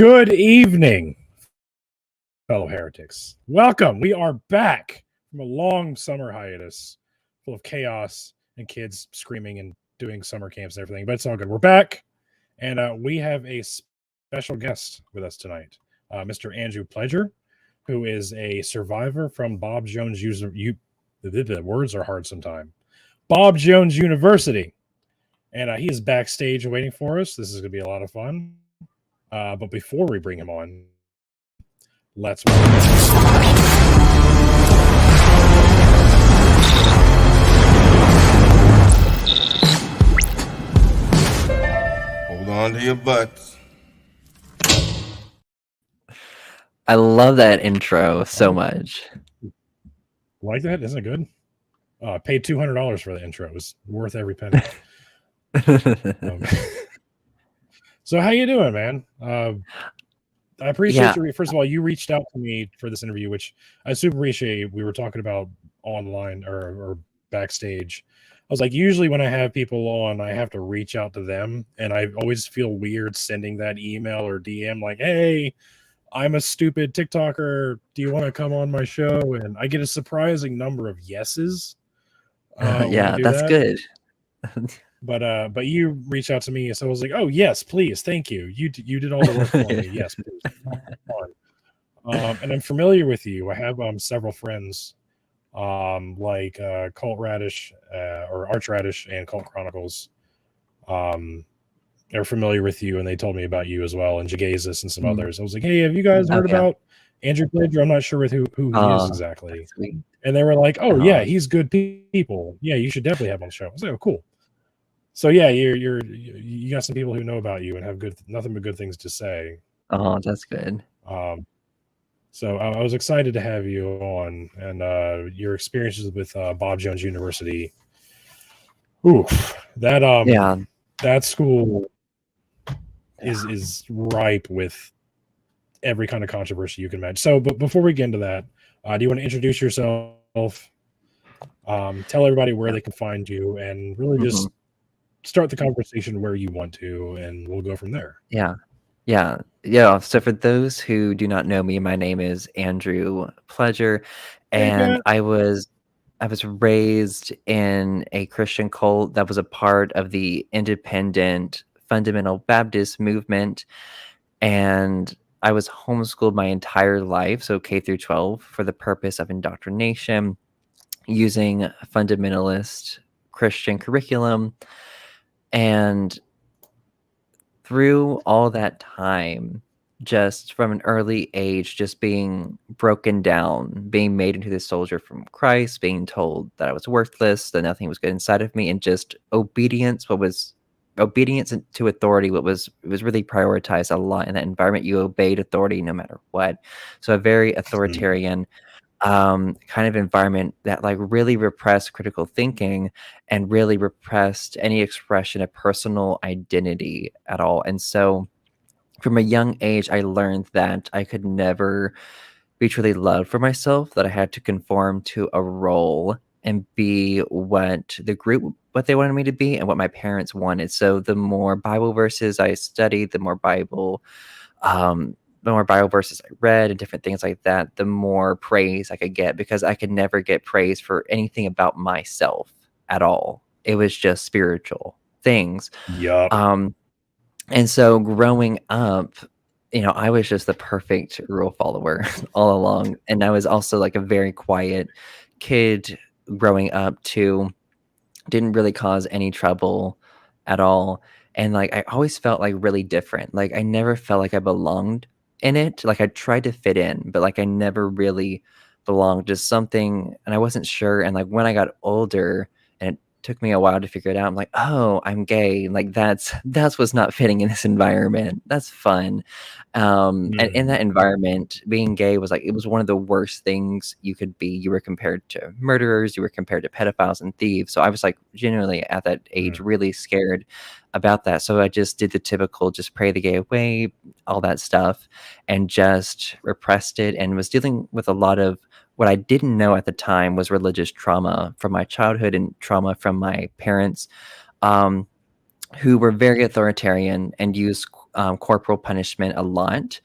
Good evening, fellow heretics. Welcome. We are back from a long summer hiatus full of chaos and kids screaming and doing summer camps and everything, but it's all good. We're back, and we have a special guest with us tonight, Mr. Andrew Pledger, who is a survivor from Bob Jones the words are hard sometimes. Bob Jones University. And he is backstage waiting for us. This is going to be a lot of fun. But before we bring him on, let's hold on to your butts. I love that intro so much. Like that? Isn't it good? I paid $200 for the intro. It was worth every penny. So how you doing, man? I appreciate you. First of all, you reached out to me for this interview, which I super appreciate. We were talking about online or backstage. I was like, usually when I have people on, I have to reach out to them, and I always feel weird sending that email or DM like, hey, I'm a stupid TikToker. Do you want to come on my show? And I get a surprising number of yeses. Yeah, that's good. But you reached out to me, so I was like, oh yes, please, thank you. You did all the work for me. Yes, please. And I'm familiar with you. I have several friends, like Cult Radish or Arch Radish and Cult Chronicles. They're familiar with you, and they told me about you as well, and Jagazis and some others. I was like, hey, have you guys heard about Andrew Pledger? I'm not sure with who he is exactly. And they were like, oh yeah, he's good people. Yeah, you should definitely have him on the show. I was like, oh, cool. So yeah, you got some people who know about you and have nothing but good things to say. Oh, that's good. So I was excited to have you on, and your experiences with Bob Jones University. Ooh, that school is ripe with every kind of controversy you can imagine. So, but before we get into that, do you want to introduce yourself? Tell everybody where they can find you, and really just start the conversation where you want to, and we'll go from there. Yeah. So for those who do not know me, my name is Andrew Pledger, and I was raised in a Christian cult that was a part of the independent fundamental Baptist movement, and I was homeschooled my entire life, so K through 12, for the purpose of indoctrination using fundamentalist Christian curriculum. And through all that time, just from an early age, just being broken down, being made into this soldier from Christ, being told that I was worthless, that nothing was good inside of me, and just obedience to authority. It was really prioritized a lot in that environment. You obeyed authority no matter what. So a very authoritarian kind of environment that like really repressed critical thinking and really repressed any expression of personal identity at all. And so from a young age, I learned that I could never be truly loved for myself, that I had to conform to a role and be what they wanted me to be and what my parents wanted. So the more Bible verses I studied, the more Bible verses I read and different things like that, the more praise I could get, because I could never get praise for anything about myself at all. It was just spiritual things. And so growing up, I was just the perfect rule follower all along. And I was also like a very quiet kid growing up too. Didn't really cause any trouble at all. And like I always felt like really different. Like I never felt like I belonged in it. Like I tried to fit in, but like I never really belonged to something, and I wasn't sure. And like when I got older, and it took me a while to figure it out, I'm like, oh, I'm gay. Like that's what's not fitting in this environment. That's fun. And in that environment, being gay was like, it was one of the worst things you could be. You were compared to murderers, you were compared to pedophiles and thieves. So I was like genuinely at that age really scared about that. So I just did the typical, just pray the gay away, all that stuff, and just repressed it, and was dealing with a lot of what I didn't know at the time was religious trauma from my childhood and trauma from my parents, who were very authoritarian and used corporal punishment a lot.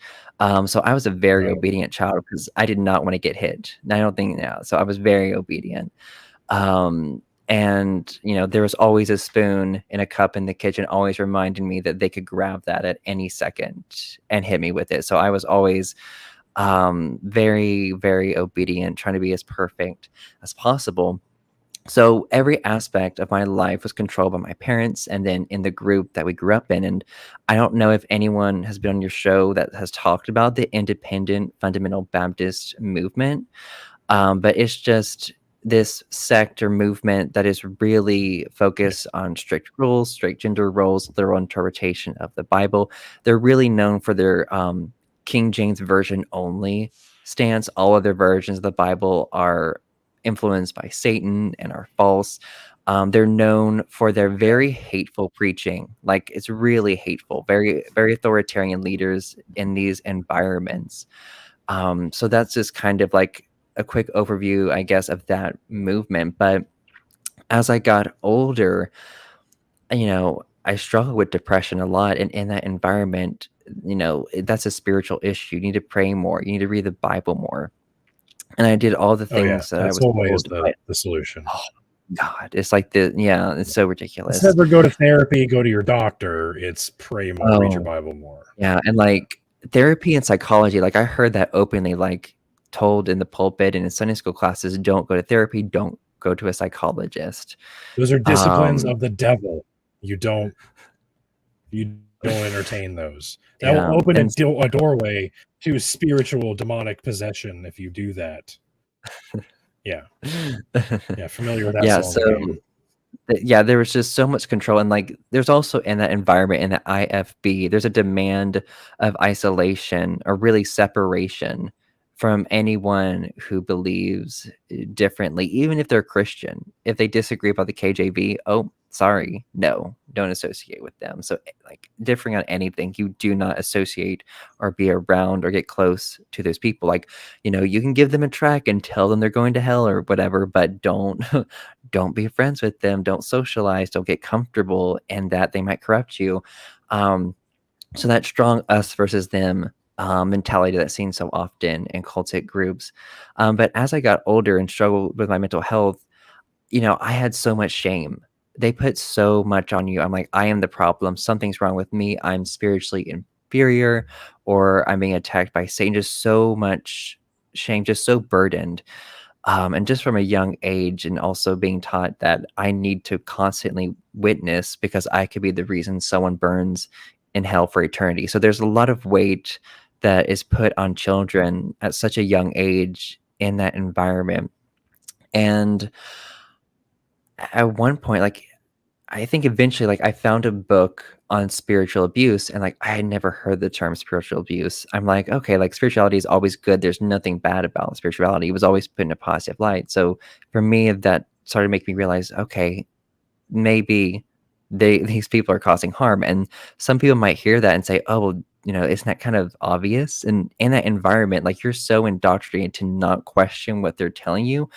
So I was a very obedient child because I did not want to get hit. And I don't think now. So I was very obedient. And there was always a spoon in a cup in the kitchen, always reminding me that they could grab that at any second and hit me with it. So I was always very, very obedient, trying to be as perfect as possible. So every aspect of my life was controlled by my parents and then in the group that we grew up in. And I don't know if anyone has been on your show that has talked about the independent fundamental Baptist movement, but it's just this sect or movement that is really focused on strict rules, strict gender roles, literal interpretation of the Bible. They're really known for their King James Version only stance. All other versions of the Bible are influenced by Satan and are false. They're known for their very hateful preaching. Like, it's really hateful, very, very authoritarian leaders in these environments. So that's just kind of like a quick overview, I guess, of that movement. But as I got older, I struggled with depression a lot. And in that environment, that's a spiritual issue. You need to pray more. You need to read the Bible more. And I did all the things that I was always told. the solution. Oh, God, it's like it's so ridiculous. Instead of go to therapy, go to your doctor. It's pray more, read your Bible more. Yeah, and like therapy and psychology, like I heard that openly, like told in the pulpit and in Sunday school classes, don't go to therapy, don't go to a psychologist. Those are disciplines of the devil. You don't entertain those. That will open a doorway to spiritual demonic possession if you do that. Yeah. Yeah, familiar with that song. So there was just so much control. And like there's also in that environment, in the IFB, there's a demand of isolation or really separation from anyone who believes differently, even if they're Christian. If they disagree about the KJV, oh, sorry, no, don't associate with them. So like differing on anything, you do not associate or be around or get close to those people. Like, you can give them a track and tell them they're going to hell or whatever, but don't be friends with them. Don't socialize. Don't get comfortable in that they might corrupt you. So that strong us versus them mentality that's seen so often in cultic groups. But as I got older and struggled with my mental health, I had so much shame. They put so much on you. I'm like, I am the problem. Something's wrong with me. I'm spiritually inferior, or I'm being attacked by Satan. Just so much shame, just so burdened. And just from a young age, and also being taught that I need to constantly witness because I could be the reason someone burns in hell for eternity. So there's a lot of weight that is put on children at such a young age in that environment. And at one point, like, I think eventually, like, I found a book on spiritual abuse, and like, I had never heard the term spiritual abuse. I'm like, okay, like, spirituality is always good. There's nothing bad about spirituality. It was always put in a positive light. So for me, that started to make me realize, okay, maybe these people are causing harm. And some people might hear that and say, oh, well, isn't that kind of obvious? And in that environment, like, you're so indoctrinated to not question what they're telling you,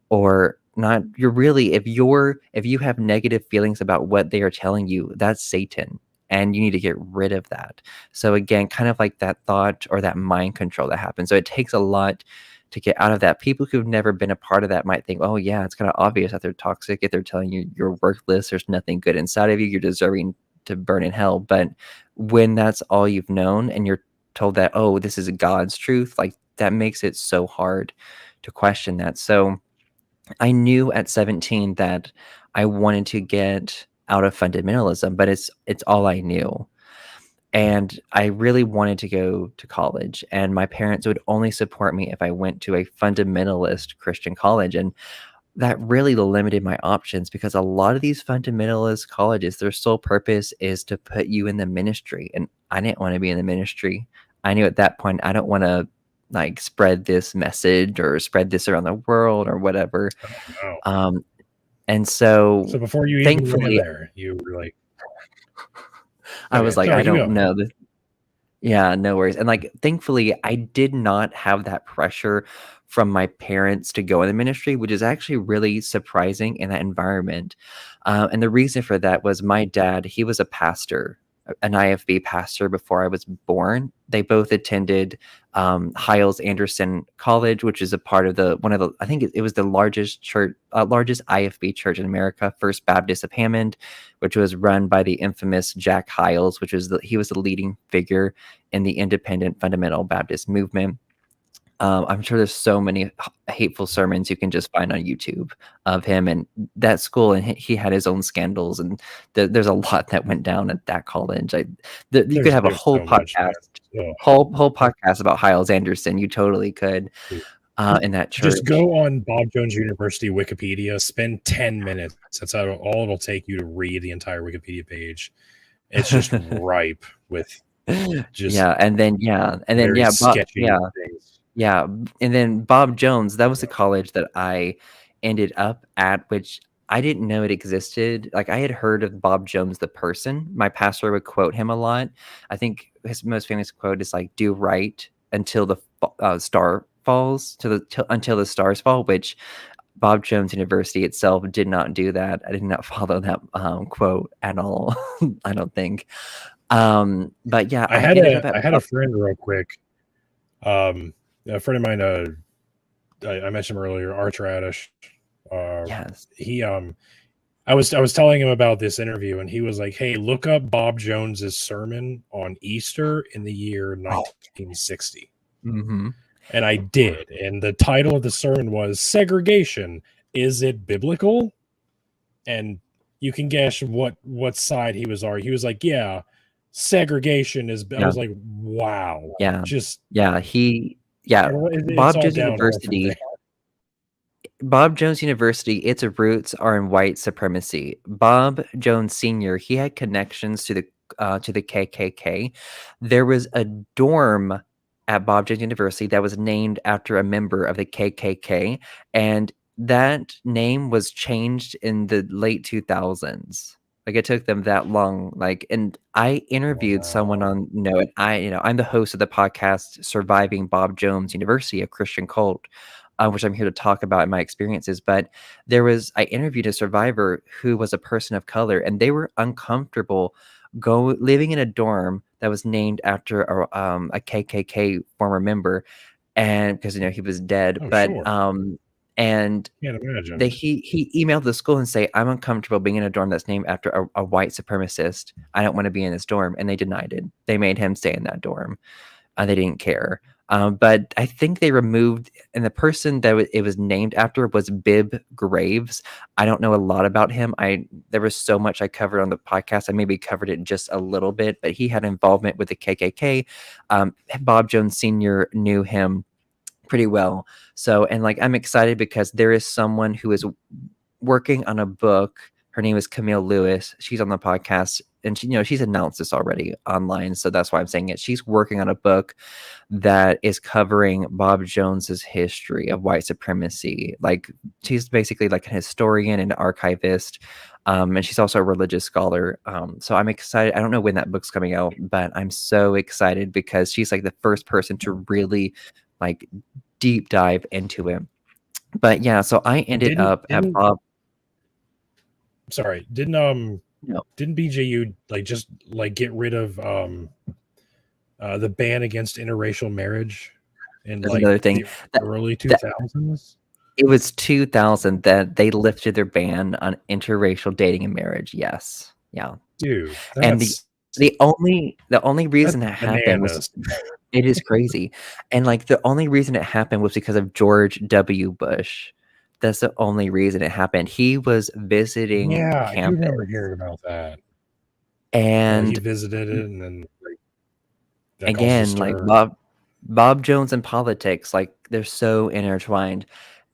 or not. You're really, if you have negative feelings about what they are telling you, that's Satan, and you need to get rid of that. So again, kind of like that thought or that mind control that happens. So it takes a lot to get out of that. People who've never been a part of that might think, oh yeah, it's kind of obvious that they're toxic if they're telling you you're worthless, there's nothing good inside of you, you're deserving to burn in hell. But when that's all you've known and you're told that, oh, this is God's truth, like, that makes it so hard to question that. So I knew at 17 that I wanted to get out of fundamentalism, but it's all I knew. And I really wanted to go to college, and my parents would only support me if I went to a fundamentalist Christian college. And that really limited my options, because a lot of these fundamentalist colleges, their sole purpose is to put you in the ministry. And I didn't want to be in the ministry. I knew at that point, I don't want to like spread this message or spread this around the world or whatever. Oh, no. And so before you even went there, you were like, I was like, I don't know. Yeah, no worries. And like, thankfully, I did not have that pressure from my parents to go in the ministry, which is actually really surprising in that environment. And the reason for that was my dad, he was a pastor an IFB pastor before I was born. They both attended Hyles Anderson College, which is a part of I think it was the largest church, largest IFB church in America, First Baptist of Hammond, which was run by the infamous Jack Hyles, he was the leading figure in the independent fundamental Baptist movement. I'm sure there's so many hateful sermons you can just find on YouTube of him and that school, and he had his own scandals, and there's a lot that went down at that college. You could have a whole podcast, whole podcast about Hyles Anderson. You totally could. In that church. Just go on Bob Jones University Wikipedia, spend 10 minutes. That's all it'll take you to read the entire Wikipedia page. It's just ripe with just and then sketchy things. Yeah, and then Bob Jones, that was the college that I ended up at, which I didn't know it existed. Like, I had heard of Bob Jones the person. My pastor would quote him a lot. I think his most famous quote is like, "Do right until the star falls, until the stars fall," which Bob Jones University itself did not do that. I did not follow that quote at all. I don't think. But yeah, I had a friend real quick. A friend of mine, I mentioned him earlier, Arch Radish. Yes. He I was telling him about this interview, and he was like, "Hey, look up Bob Jones's sermon on Easter in the year 1960." Mm-hmm. And I did, and the title of the sermon was "Segregation, Is It Biblical?" And you can guess what side he was arguing. He was like, "Yeah, segregation is." I was like, "Wow." Yeah. Bob Jones University, its roots are in white supremacy. Bob Jones Sr., he had connections to the KKK. There was a dorm at Bob Jones University that was named after a member of the KKK, and that name was changed in the late 2000s. Like, it took them that long. Like, and I interviewed someone on, I'm the host of the podcast Surviving Bob Jones University, a Christian cult, which I'm here to talk about my experiences. But I interviewed a survivor who was a person of color, and they were uncomfortable living in a dorm that was named after a KKK former member, and because he was dead. And can't imagine. He emailed the school and say, "I'm uncomfortable being in a dorm that's named after a white supremacist. I don't want to be in this dorm," and they denied it. They made him stay in that dorm. They didn't care. But I think they removed, and the person that it was named after was Bib Graves. I don't know a lot about him. There was so much I covered on the podcast. I maybe covered it just a little bit, but he had involvement with the KKK. Bob Jones Sr. knew him pretty well. So, and like, I'm excited because there is someone who is working on a book. Her name is Camille Lewis. She's on the podcast, and she's announced this already online, so that's why I'm saying it. She's working on a book that is covering Bob Jones's history of white supremacy. Like, she's basically like an historian and an archivist, and she's also a religious scholar. So I'm excited. I don't know when that book's coming out, but I'm so excited because she's like the first person to really like deep dive into it. But yeah, so I ended up at Bob. Sorry, didn't BJU just get rid of the ban against interracial marriage in another thing, the early 2000s? It was 2000 that they lifted their ban on interracial dating and marriage. Yes, yeah, dude. And the only reason that happened was, it is crazy, and like the only reason it happened was because of George W. Bush. That's the only reason it happened. He was visiting campus. I do remember hearing about that. And he visited it, and then again, like Bob Jones and politics, like they're so intertwined.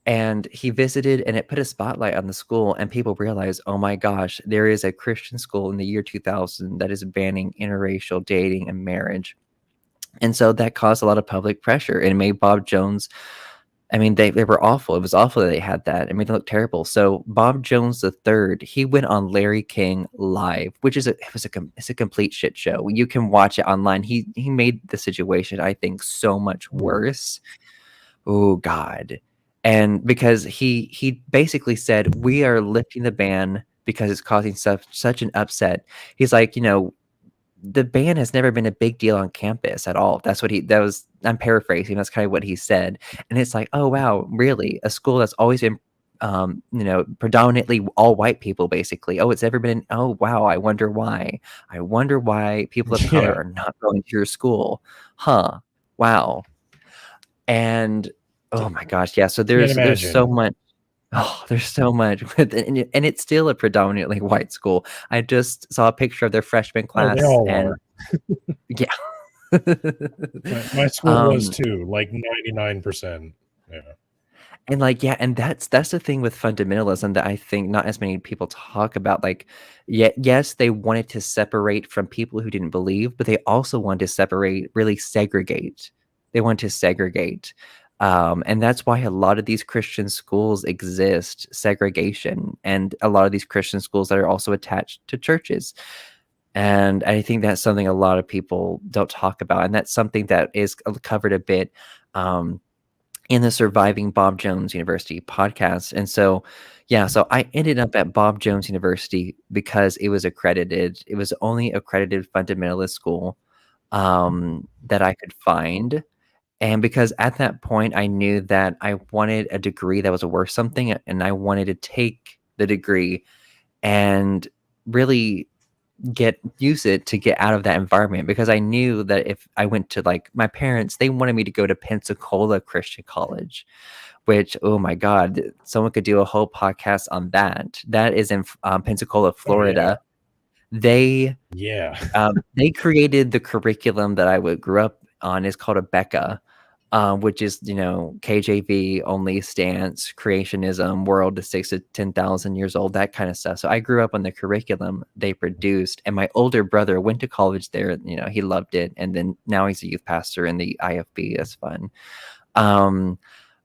And he visited, and it put a spotlight on the school, and people realized, oh my gosh, there is a Christian school in the year 2000 that is banning interracial dating and marriage. And so that caused a lot of public pressure, and it made Bob Jones, I mean, they were awful. It was awful that they had that. It made them look terrible. So Bob Jones III, he went on Larry King Live, which is it's a complete shit show. You can watch it online. He made the situation, I think, so much worse. Oh God. And because he basically said, we are lifting the ban because it's causing such an upset. He's like, the ban has never been a big deal on campus at all. I'm paraphrasing. That's kind of what he said. And it's like, oh, wow, really? A school that's always been, predominantly all white people, basically. Oh, it's ever been, oh, wow. I wonder why. I wonder why people of color Yeah. are not going to your school. Huh. Wow. And, oh my gosh. Yeah. So Can't there's so imagine. much. Oh, there's so much with it, and it's still a predominantly white school. I just saw a picture of their freshman Oh, they class, all and are. yeah. My school was too, like 99%. Yeah. And like, yeah, and that's the thing with fundamentalism that I think not as many people talk about. Like, yes, they wanted to separate from people who didn't believe, but they also wanted to separate, really segregate. They want to segregate. And that's why a lot of these Christian schools exist, segregation, and a lot of these Christian schools that are also attached to churches. And I think that's something a lot of people don't talk about. And that's something that is covered a bit in the Surviving Bob Jones University podcast. And so, yeah, so I ended up at Bob Jones University because it was accredited. It was the only accredited fundamentalist school that I could find. And because at that point, I knew that I wanted a degree that was worth something, and I wanted to take the degree and really use it to get out of that environment, because I knew that if I went to, like, my parents, they wanted me to go to Pensacola Christian College, which, oh my God, someone could do a whole podcast on that. That is in Pensacola, Oh, yeah. Florida. They Yeah. they created the curriculum that I grew up on. Is called a Becca, which is, KJV, only stance, creationism, world to 6 to 10,000 years old, that kind of stuff. So I grew up on the curriculum they produced, and my older brother went to college there. He loved it, and then now he's a youth pastor in the IFB. That's fun.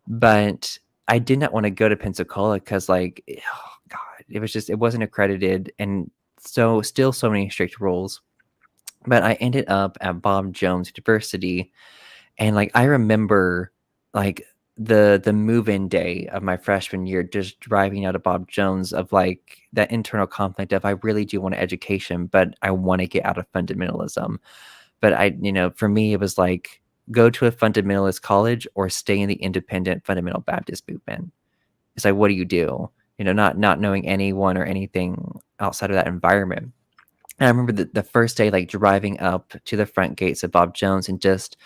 But I did not want to go to Pensacola because, like, oh God, it wasn't accredited, and so still so many strict rules. But I ended up at Bob Jones University, and, like, I remember, like, the move-in day of my freshman year, just driving out of Bob Jones, of, like, that internal conflict of, I really do want an education, but I want to get out of fundamentalism. But for me, it was like, go to a fundamentalist college or stay in the independent fundamental Baptist movement. It's like, what do you do? Not knowing anyone or anything outside of that environment. And I remember the first day, like, driving up to the front gates of Bob Jones and just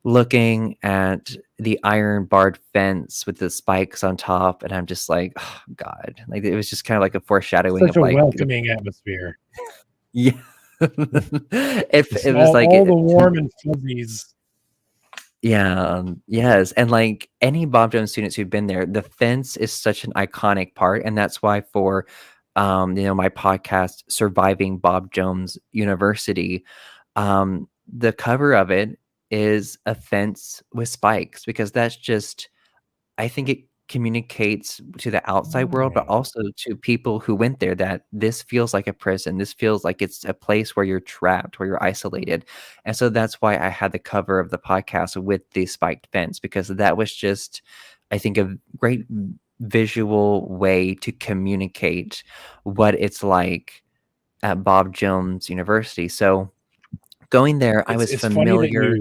looking at the iron barred fence with the spikes on top, and I'm just like, oh God, like, it was just kind of like a foreshadowing Such of, a like, welcoming atmosphere. yeah. It's It was like all the warm and fuzzies. Yeah, yes, and, like, any Bob Jones students who've been there, the fence is such an iconic part, and that's why for, my podcast, Surviving Bob Jones University, the cover of it is a fence with spikes, because that's just, I think it communicates to the outside world, but Oh. also to people who went there, that this feels like a prison. This feels like it's a place where you're trapped, where you're isolated. And so that's why I had the cover of the podcast with the spiked fence, because that was just, I think, a great visual way to communicate what it's like at Bob Jones University. So going there, I was It's funny that familiar.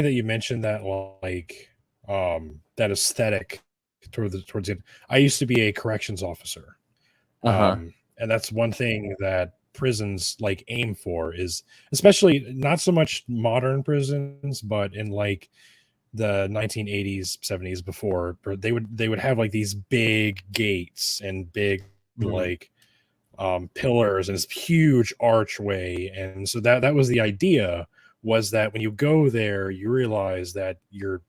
you mentioned that, like, that aesthetic towards it. I used to be a corrections officer. Uh-huh. And that's one thing that prisons, like, aim for, is, especially not so much modern prisons, but in, like, the 1980s, 70s, before, they would have, like, these big gates and big, Mhm. like, pillars and this huge archway. And so that was the idea, was that when you go there, you realize that you're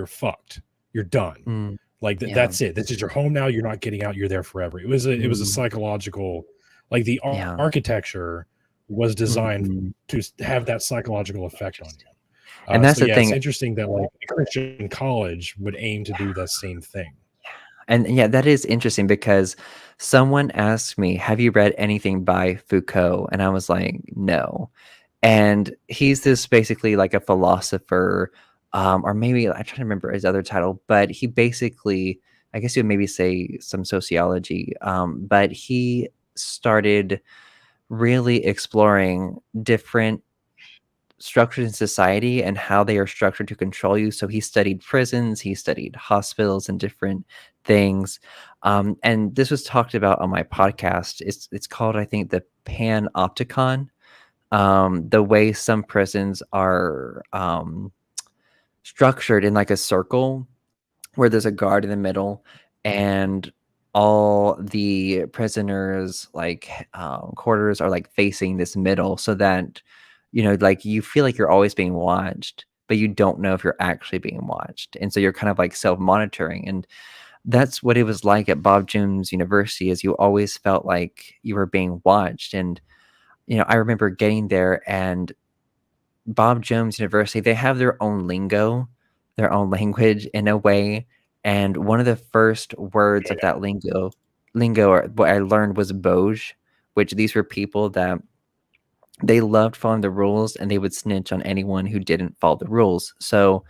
fucked, you're done, Mm, like, yeah. that's it, this is your home now, you're not getting out, you're there forever. It was a Mm, psychological, like, the yeah. architecture was designed Mhm. to have that psychological effect on you. And So that's the yeah, it's thing. interesting that, like, a Christian college would aim to do that same thing. And yeah, that is interesting, because someone asked me, "Have you read anything by Foucault?" And I was like, "No." And he's this, basically, like, a philosopher, or maybe I'm trying to remember his other title, but he basically, I guess you would maybe say some sociology, but he started really exploring different structures in society and how they are structured to control you. So he studied prisons, he studied hospitals and different things. And this was talked about on my podcast. It's called, I think, the Panopticon. The way some prisons are structured in like a circle where there's a guard in the middle, and all the prisoners like quarters are like facing this middle, so that like you feel like you're always being watched, but you don't know if you're actually being watched, and so you're kind of like self-monitoring. And that's what it was like at Bob Jones University, is you always felt like you were being watched. And I remember getting there, and Bob Jones University, they have their own lingo, their own language in a way. And one of the first words of that lingo, or what I learned, was Boge, which these were people that they loved following the rules, and they would snitch on anyone who didn't follow the rules. So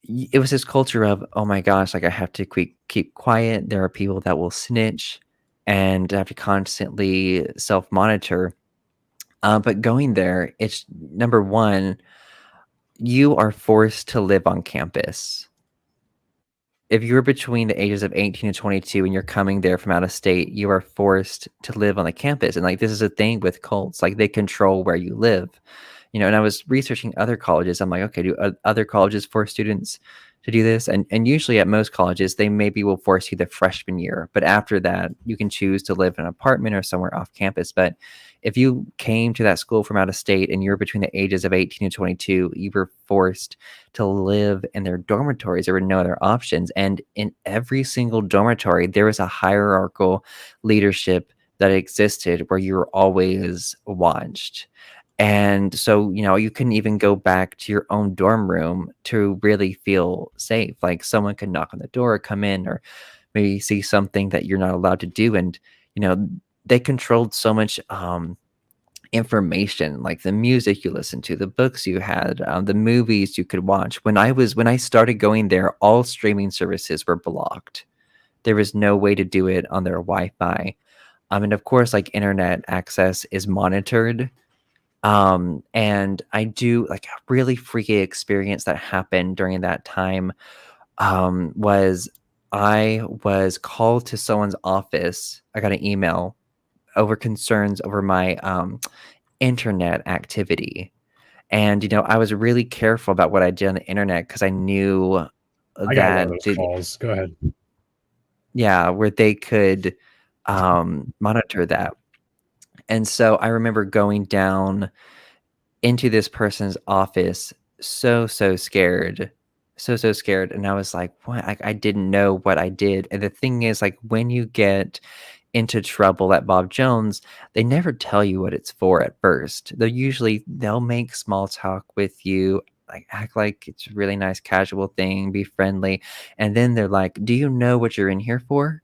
it was this culture of, oh my gosh, like I have to keep quiet. There are people that will snitch, and I have to constantly self-monitor. But going there, it's number one, you are forced to live on campus. If you're between the ages of 18 and 22 and you're coming there from out of state, you are forced to live on the campus. And like, this is a thing with cults, like they control where you live. And I was researching other colleges. I'm like, okay, do other colleges force students to do this? And usually at most colleges, they maybe will force you the freshman year, but after that, you can choose to live in an apartment or somewhere off campus. But if you came to that school from out of state and you're between the ages of 18 and 22, you were forced to live in their dormitories. There were no other options. And in every single dormitory, there was a hierarchical leadership that existed where you were always watched. And so, you couldn't even go back to your own dorm room to really feel safe. Like someone could knock on the door, come in, or maybe see something that you're not allowed to do. And, they controlled so much information, like the music you listened to, the books you had, the movies you could watch. When I started going there, all streaming services were blocked. There was no way to do it on their Wi-Fi. And of course, like internet access is monitored. And I do like a really freaky experience that happened during that time. Was I was called to someone's office. I got an email over concerns over my internet activity. And I was really careful about what I did on the internet, because I knew I got one of those calls. Go ahead. Yeah, where they could monitor that. And so I remember going down into this person's office so scared. So scared. And I was like, what? I didn't know what I did. And the thing is, like, when you get into trouble at Bob Jones, they never tell you what it's for at first. They'll make small talk with you, like act like it's a really nice casual thing, be friendly. And then they're like, do you know what you're in here for?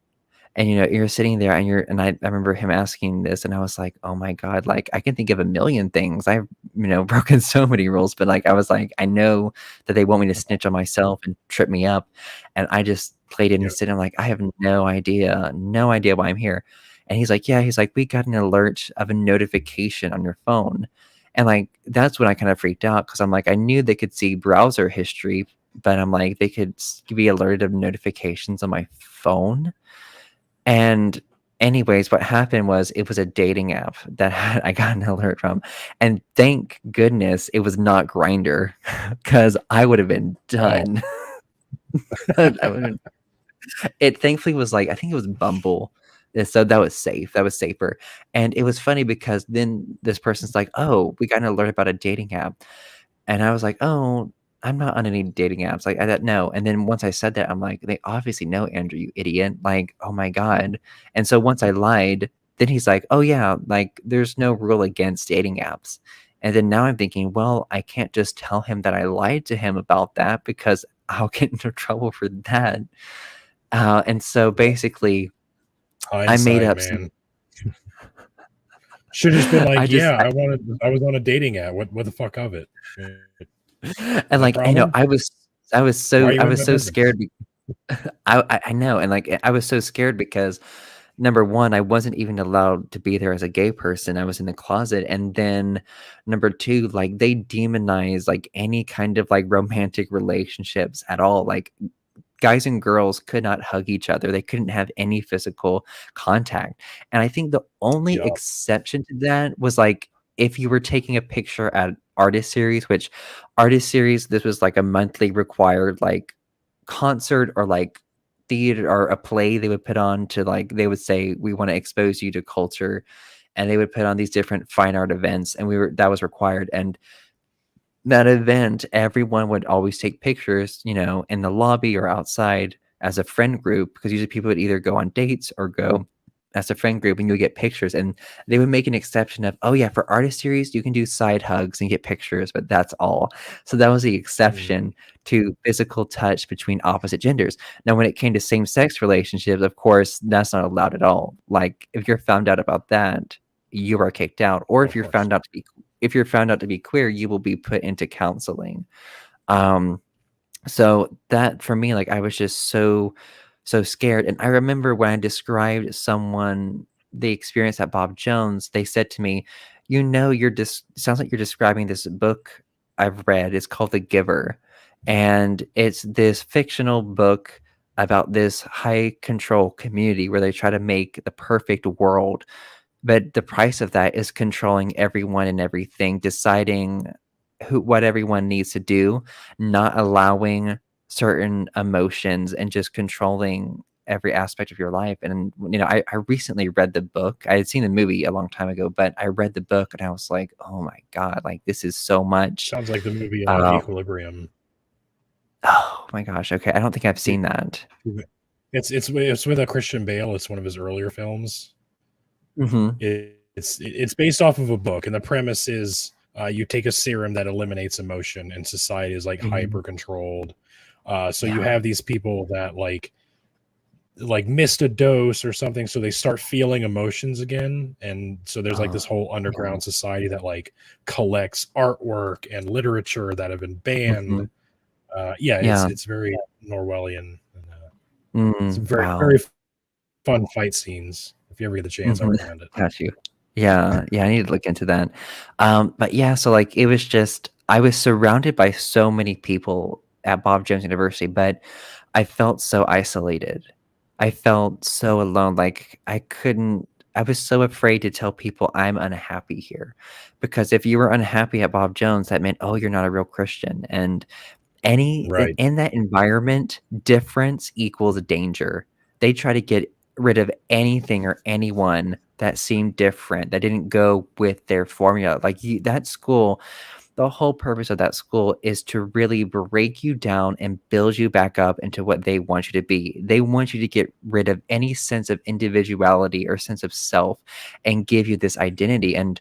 And you're sitting there, and I remember him asking this, and I was like, oh my God, like I can think of a million things. I've broken so many rules, but like I was like, I know that they want me to snitch on myself and trip me up. And I just played it instead. I'm like, I have no idea why I'm here. And he's like, yeah, we got an alert of a notification on your phone. And like that's when I kind of freaked out, because I'm like, I knew they could see browser history, but I'm like, they could be alerted of notifications on my phone. And anyways, what happened was, it was a dating app that I got an alert from. And thank goodness it was not Grindr, because I would have been done. It thankfully was like, I think it was Bumble. So that was safe. That was safer. And it was funny because then this person's like, oh, we got an alert about a dating app. And I was like, oh, I'm not on any dating apps. Like, I don't know. And then once I said that, I'm like, they obviously know, Andrew, you idiot. Like, oh my God. And so once I lied, then he's like, oh yeah, like there's no rule against dating apps. And then now I'm thinking, well, I can't just tell him that I lied to him about that, because I'll get into trouble for that. And so basically, Hindsight, I made up man. Should have just been like, I was on a dating app. What the fuck of it? And like, I was so scared. I know. And like, I was so scared because number one, I wasn't even allowed to be there as a gay person. I was in the closet. And then number two, like they demonize like any kind of like romantic relationships at all. Like guys and girls could not hug each other. They couldn't have any physical contact. And I think the only Yeah. exception to that was like if you were taking a picture at artist series, which artist series, this was like a monthly required like concert or like theater or a play they would put on to like they would say we want to expose you to culture, and they would put on these different fine art events, and that was required. And that event, everyone would always take pictures, you know, in the lobby or outside as a friend group, because usually people would either go on dates or go as a friend group, and you would get pictures. And they would make an exception of, oh yeah, for artist series you can do side hugs and get pictures, but that's all. So that was the exception to physical touch between opposite genders. Now when it came to same-sex relationships, of course that's not allowed at all. Like if you're found out about that, you are kicked out. Or if you're found out to be queer, you will be put into counseling. So that for me, like I was just so scared. And I remember when I described someone the experience at Bob Jones, they said to me, you know, sounds like you're describing this book I've read. It's called The Giver. And it's this fictional book about this high control community where they try to make the perfect world. But the price of that is controlling everyone and everything, deciding what everyone needs to do, not allowing certain emotions, and just controlling every aspect of your life. And you know, I recently read the book. I had seen the movie a long time ago, but I read the book and I was like, oh my God, like this is so much. Sounds like the movie Equilibrium. Oh my gosh. Okay. I don't think I've seen that. It's with a Christian Bale. It's one of his earlier films. It's based off of a book, and the premise is you take a serum that eliminates emotion, and society is like hyper controlled. So you have these people that like missed a dose or something, so they start feeling emotions again, and so there's like this whole underground society that like collects artwork and literature that have been banned. It's very Orwellian. And, it's very fun fight scenes. If you ever get the chance, I recommend it. Got you. Yeah, I need to look into that. But yeah, so like it was just I was surrounded by so many people at Bob Jones University, but I felt so isolated. I felt so alone. Like I was so afraid to tell people I'm unhappy here, because if you were unhappy at Bob Jones, that meant, oh, you're not a real Christian. And in that environment, difference equals danger. They try to get rid of anything or anyone that seemed different, that didn't go with their formula. Like that school, the whole purpose of that school is to really break you down and build you back up into what they want you to be. They want you to get rid of any sense of individuality or sense of self and give you this identity. And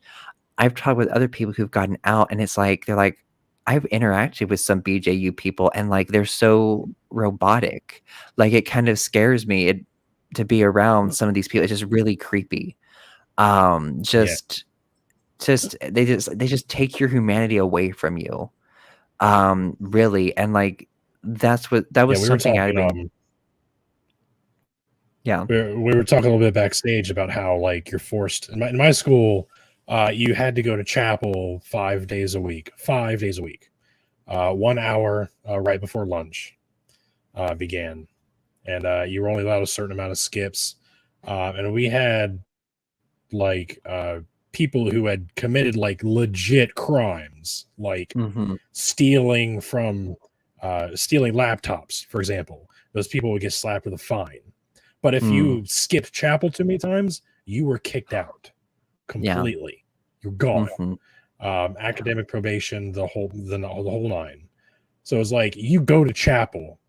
I've talked with other people who've gotten out, and it's like, they're like, I've interacted with some BJU people, and like they're so robotic. Like it kind of scares me to be around some of these people. It's just really creepy. Just they just take your humanity away from you. Really, and like that was something I been. Yeah, we were talking a little bit backstage about how like you're forced in my school. You had to go to chapel 5 days a week. 5 days a week. 1 hour right before lunch began, and you were only allowed a certain amount of skips. And we had like people who had committed like legit crimes, like stealing laptops, for example. Those people would get slapped with a fine. But if you skipped chapel too many times, you were kicked out completely. You're gone. Academic probation, the whole nine. So it's like you go to chapel,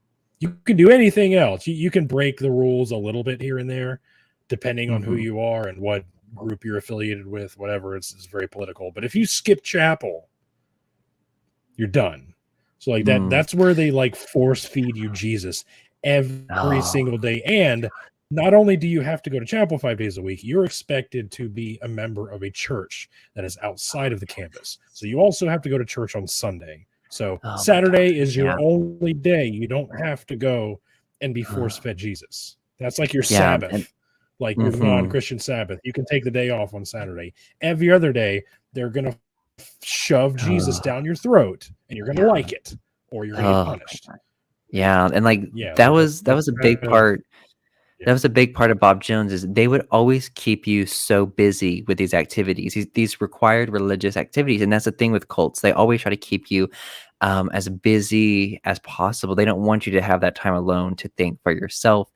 you can do anything else. You can break the rules a little bit here and there, depending on who you are and what group you're affiliated with, whatever. It's very political. But if you skip chapel, you're done. So like that's where they like force feed you Jesus every single day. And not only do you have to go to chapel 5 days a week, you're expected to be a member of a church that is outside of the campus. So you also have to go to church on Sunday. So Saturday is your only day. You don't have to go and be force-fed Jesus. That's like your Sabbath. like your non-Christian Sabbath. You can take the day off on Saturday. Every other day, they're going to shove Jesus down your throat, and you're going to like it, or you're going to get punished. Yeah, and like Yeah, that like was a big part. That was a big part of Bob Jones is they would always keep you so busy with these activities, these required religious activities. And that's the thing with cults. They always try to keep you as busy as possible. They don't want you to have that time alone to think for yourself.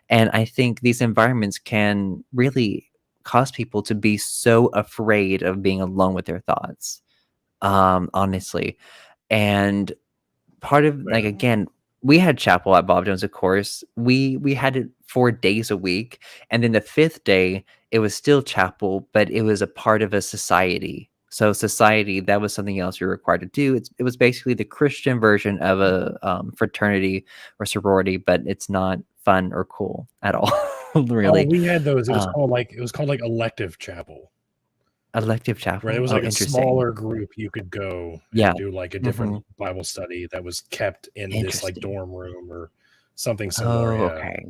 And I think these environments can really cause people to be so afraid of being alone with their thoughts, honestly. And part of like again, we had chapel at Bob Jones, of course. We had it 4 days a week, and then the 5th day it was still chapel, but it was a part of a society. So society, that was something else you're required to do. It was basically the Christian version of a fraternity or sorority, but it's not fun or cool at all. Really. Oh, we had those. It was called like elective chapel. Elective chapel. Right, it was like a interesting. smaller group you could go and do like a different Bible study that was kept in this like dorm room or something similar. Okay.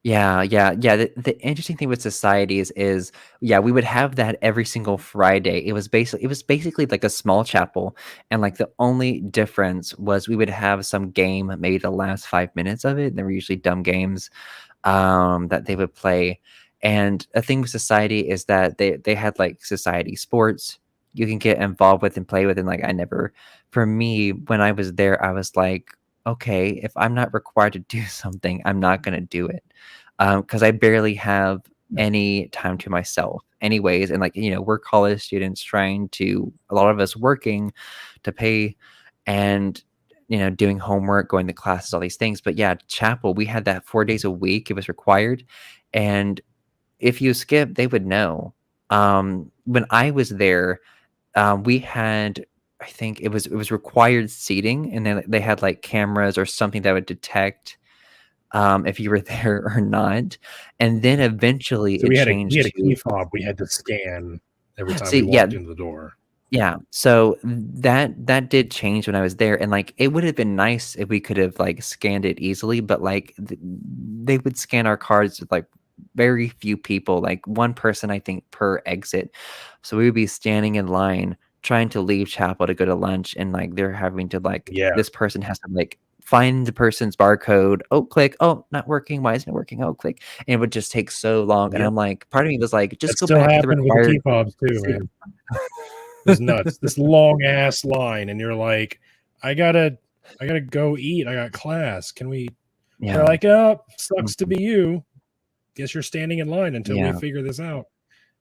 Yeah. The interesting thing with societies is, we would have that every single Friday. It was basically like a small chapel, and like the only difference was we would have some game, maybe the last 5 minutes of it. They were usually dumb games that they would play. And a thing with society is that they had like society sports you can get involved with and play with. And like for me, when I was there, I was like, okay, if I'm not required to do something, I'm not going to do it. Because I barely have any time to myself anyways. And like, we're college students a lot of us working to pay and, doing homework, going to classes, all these things. But yeah, chapel, we had that 4 days a week. It was required. And if you skip, they would know. When I was there, we had, I think it was required seating, and then they had like cameras or something that would detect if you were there or not. And then eventually so it we had changed. We had a key fob we had to scan every time we walked in the door. Yeah, so that did change when I was there, and like it would have been nice if we could have like scanned it easily, but like they would scan our cards with like very few people, like one person I think per exit. So we would be standing in line trying to leave chapel to go to lunch, and like they're having to like this person has to like find the person's barcode. Oh, click. Oh, not working. Why isn't it working? Oh, click. And it would just take so long. And I'm like, part of me was like, just go back to the required with the key fobs too, man. It was nuts. This long ass line, and you're like, I gotta go eat. I got class. Can we? Yeah. They're like, oh, sucks to be you. Guess you're standing in line until we figure this out.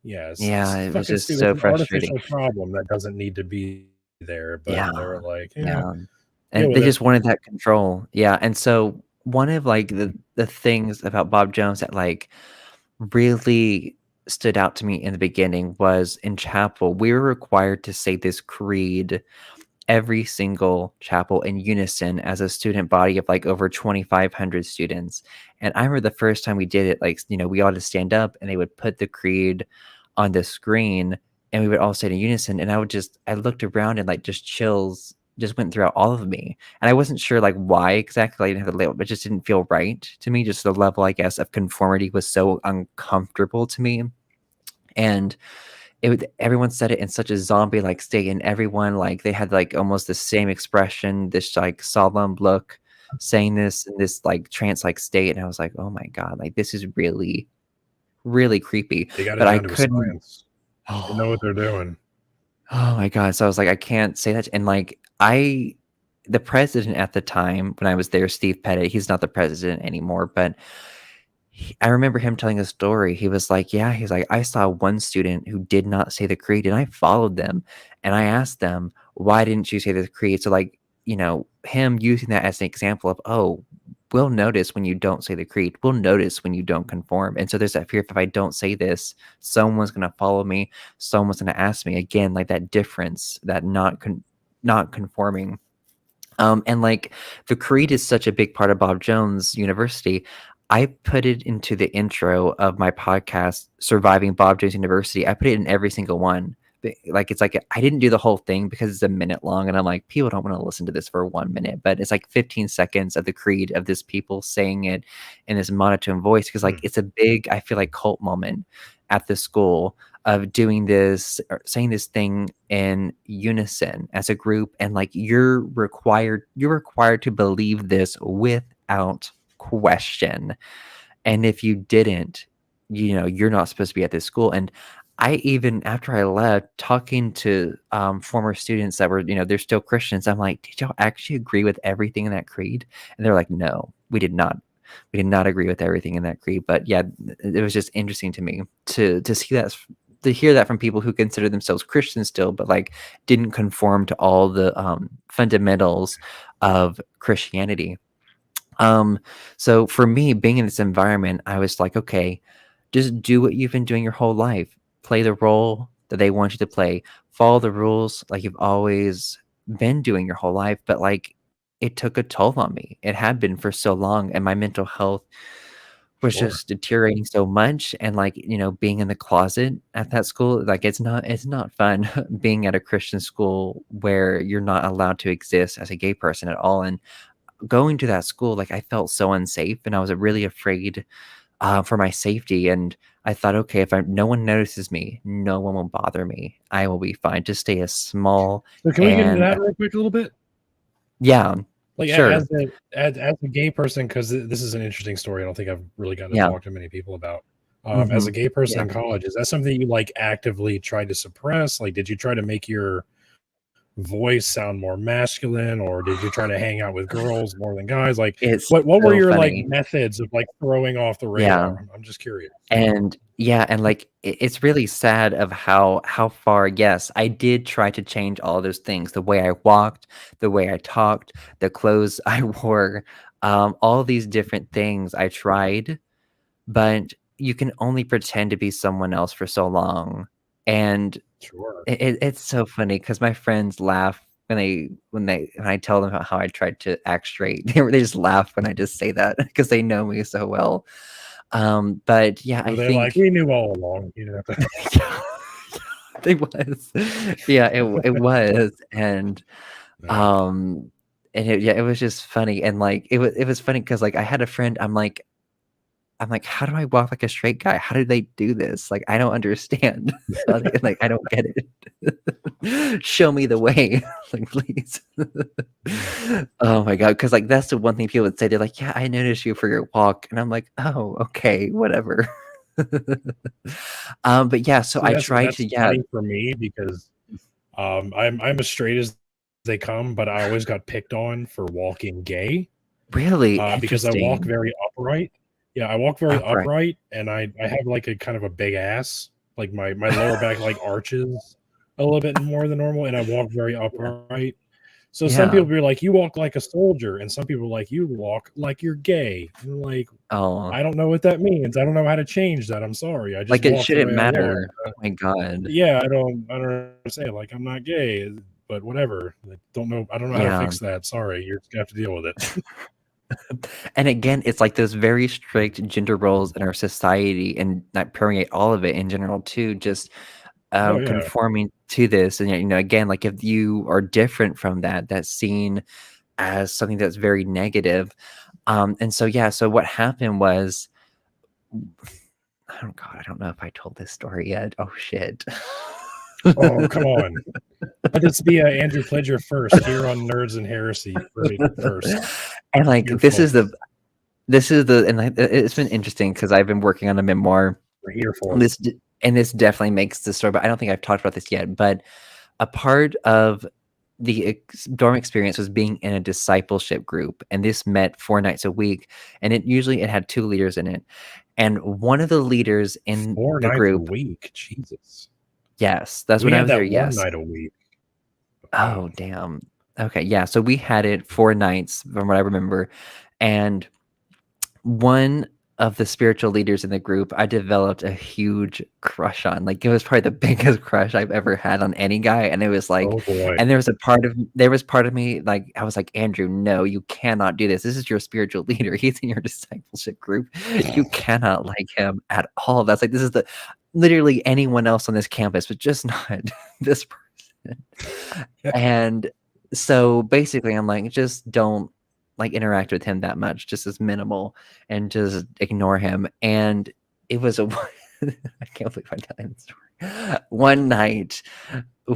Yeah, it was just so frustrating. Artificial problem that doesn't need to be there, but they're like, and they just wanted that control. Yeah, and so one of like the things about Bob Jones that like really stood out to me in the beginning was in chapel, we were required to say this creed every single chapel in unison as a student body of like over 2,500 students. And I remember the first time we did it, like, we all just stand up and they would put the creed on the screen and we would all say it in unison. And I looked around and like just chills just went throughout all of me. And I wasn't sure like why exactly I didn't have the label, but it just didn't feel right to me. Just the level, I guess, of conformity was so uncomfortable to me. And everyone said it in such a zombie like state, and everyone like they had like almost the same expression, this like solemn look, saying this in this like trance like state. And I was like, oh my god, like this is really, really creepy. But I couldn't know what they're doing. Oh my god. So I was like, I can't say that. And like the president at the time when I was there, Steve Pettit, he's not the president anymore, but I remember him telling a story. He was like, he's like, I saw one student who did not say the creed and I followed them and I asked them, why didn't you say the creed? So like, him using that as an example of, oh, we'll notice when you don't say the creed. We'll notice when you don't conform. And so there's that fear if I don't say this, someone's going to follow me. Someone's going to ask me again, like that difference, that not conforming. And like the creed is such a big part of Bob Jones University. I put it into the intro of my podcast, Surviving Bob Jones University. I put it in every single one like it's like I didn't do the whole thing because it's a minute long, and I'm like, people don't want to listen to this for 1 minute, but it's like 15 seconds of the creed of this people saying it in this monotone voice, because like it's a big, I feel like, cult moment at the school of doing this or saying this thing in unison as a group, and like you're required to believe this without question. And if you didn't, you're not supposed to be at this school. And I even, after I left, talking to former students that were, they're still Christians, I'm like, did y'all actually agree with everything in that creed? And they're like, no, we did not. We did not agree with everything in that creed. But yeah, it was just interesting to me to see that, to hear that from people who consider themselves Christians still, but like didn't conform to all the fundamentals of Christianity. So for me, being in this environment, I was like, okay, just do what you've been doing your whole life. Play the role that they want you to play. Follow the rules like you've always been doing your whole life. But like, it took a toll on me. It had been for so long, and my mental health was just deteriorating so much. And like, being in the closet at that school, like it's not fun being at a Christian school where you're not allowed to exist as a gay person at all. And going to that school, like I felt so unsafe, and I was really afraid for my safety. And I thought, okay, if no one notices me, no one will bother me. I will be fine. Just stay as small. So can we get into that real quick a little bit? Yeah, like sure. As a gay person, because this is an interesting story. I don't think I've really gotten to talk to many people about. As a gay person in college, is that something you like actively tried to suppress? Like, did you try to make your voice sound more masculine, or did you try to hang out with girls more than guys? Like, what were your like methods of like throwing off the radar? I'm just curious. And like it's really sad of how far. Yes, I did try to change all those things: the way I walked, the way I talked, the clothes I wore, all these different things I tried. But you can only pretend to be someone else for so long. And it's so funny because my friends laugh when I tell them how I tried to act straight. They just laugh when I just say that because they know me so well. But yeah, I think like, we knew all along. It was, it was, and it was just funny, and like it was funny because like I had a friend. I'm like, how do I walk like a straight guy? How do they do this? Like, I don't understand. Like, I don't get it. Show me the way, like, please. Oh my God. Cause like, that's the one thing people would say. They're like, yeah, I noticed you for your walk. And I'm like, oh, okay, whatever. But yeah, so I tried to, funny for me because I'm as straight as they come, but I always got picked on for walking gay. Really? Because I walk very upright. Yeah, I walk very upright, and I have like a kind of a big ass. Like my lower back like arches a little bit more than normal, and I walk very upright. So some people be like, you walk like a soldier, and some people are like, you walk like you're gay. And I'm like, oh, I don't know what that means. I don't know how to change that. I'm sorry. I just like, it shouldn't matter. Oh my God. Yeah, I don't understand. Like, I'm not gay, but whatever. I don't know how to fix that. Sorry, you're gonna have to deal with it. And again, it's like those very strict gender roles in our society, and that permeate all of it in general too, just conforming to this. And again, like if you are different from that, that's seen as something that's very negative. And so so what happened was, oh God, I don't know if I told this story yet. Oh shit. Oh, come on. Let this be Andrew Pledger first here on Nerds and Heresy first. And like, this is the, and it's been interesting because I've been working on a memoir. We're here for this definitely makes the story, but I don't think I've talked about this yet. But a part of the dorm experience was being in a discipleship group, and this met 4 nights a week, and it had 2 leaders in it, and one of the leaders in the group. 4 nights a week, Jesus. Yes, that's when I was there. Yes, 1 night a week. Oh damn. Okay, yeah. So we had it 4 nights from what I remember, and one of the spiritual leaders in the group, I developed a huge crush on. Like, it was probably the biggest crush I've ever had on any guy, and it was like, and there was part of me, like, I was like, Andrew, no, you cannot do this. This is your spiritual leader. He's in your discipleship group. You cannot like him at all. That's like, this is literally anyone else on this campus, but just not this person. And so basically I'm like, just don't like interact with him that much, just as minimal, and just ignore him. And it was a I can't believe I'm telling the story. One night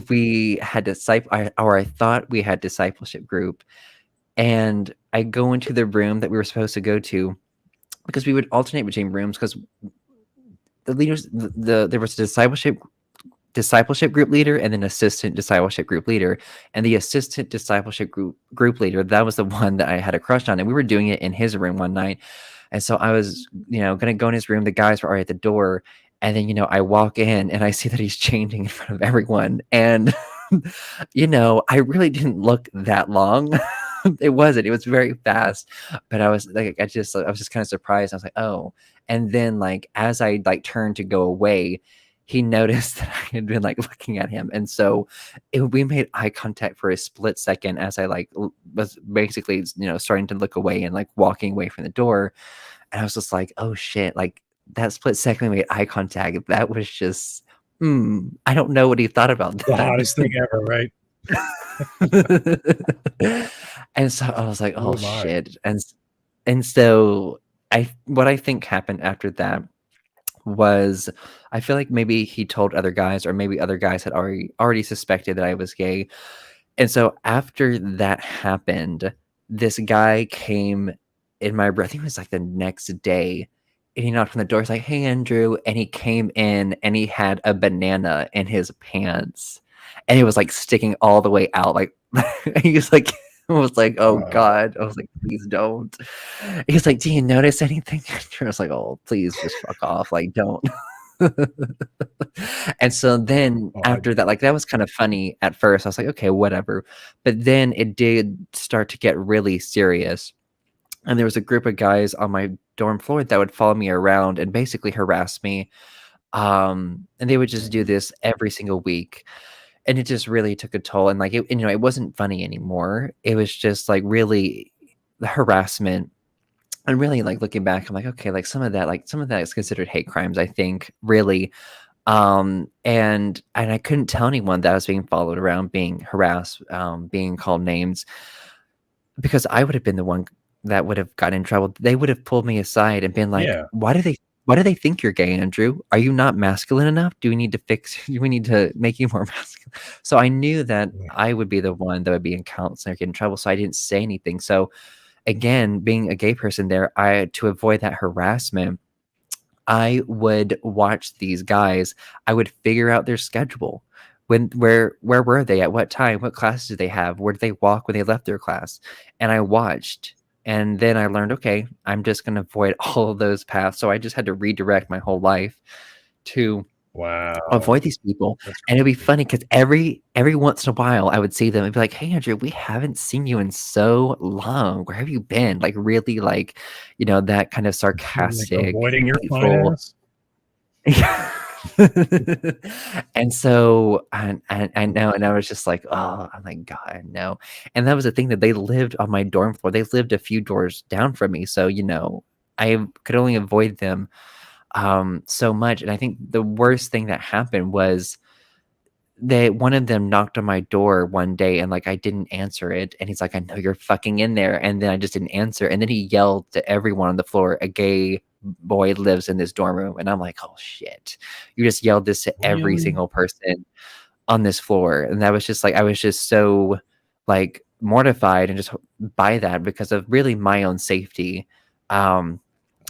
we had I thought we had discipleship group, and I go into the room that we were supposed to go to, because we would alternate between rooms, because the leaders, there was a discipleship group leader and then assistant discipleship group leader, and the assistant discipleship group leader, that was the one that I had a crush on, and we were doing it in his room one night. And so I was, gonna go in his room. The guys were already at the door, and then I walk in and I see that he's changing in front of everyone, and I really didn't look that long. It was very fast, but I was like, I was just kind of surprised. I was like, oh. And then like as I like turned to go away, he noticed that I had been like looking at him, and so we made eye contact for a split second as I like was basically starting to look away and like walking away from the door. And I was just like, oh shit, like that split second we made eye contact, that was just I don't know what he thought about The that. hottest thing ever, right? And so I was like, oh my. shit. And so what I think happened after that was, I feel like maybe he told other guys, or maybe other guys had already suspected that I was gay. And so after that happened, this guy came in my I think it was like the next day, and he knocked on the door. He's like, hey Andrew, and he came in and he had a banana in his pants, and it was like sticking all the way out, like he was like, I was like, oh God. I was like, please don't. He was like, do you notice anything? I was like, oh, please just fuck off. Like, don't. And so then after that, like that was kind of funny at first. I was like, okay, whatever. But then it did start to get really serious. And there was a group of guys on my dorm floor that would follow me around and basically harass me. And they would just do this every single week. And it just really took a toll. And like, it wasn't funny anymore. It was just like really the harassment. And really, like looking back, I'm like, okay, like some of that is considered hate crimes, I think, really. And I couldn't tell anyone that I was being followed around, being harassed, being called names, because I would have been the one that would have gotten in trouble. They would have pulled me aside and been like, why do they think you're gay, Andrew? Are you not masculine enough? Do we need to make you more masculine? So I knew that I would be the one that would be in counseling or get in trouble. So I didn't say anything. So again, being a gay person there, to avoid that harassment, I would watch these guys. I would figure out their schedule. Where were they at what time? What classes did they have? Where did they walk when they left their class? And I watched. And then I learned, okay, I'm just going to avoid all of those paths. So I just had to redirect my whole life to avoid these people. And it'd be funny because every once in a while I would see them and be like, hey Andrew, we haven't seen you in so long. Where have you been? Like really, like, that kind of sarcastic, like avoiding your finance. And so I know, and I was just like, oh, I'm like, God, no. And that was the thing, that they lived on my dorm floor. They lived a few doors down from me. So, I could only avoid them so much. And I think the worst thing that happened was one of them knocked on my door one day, and like I didn't answer it, and he's like, I know you're fucking in there. And then I just didn't answer, and then he yelled to everyone on the floor, a gay boy lives in this dorm room. And I'm like, oh shit, you just yelled this to every single person on this floor. And that was just like, I was just so like mortified and just by that, because of really my own safety in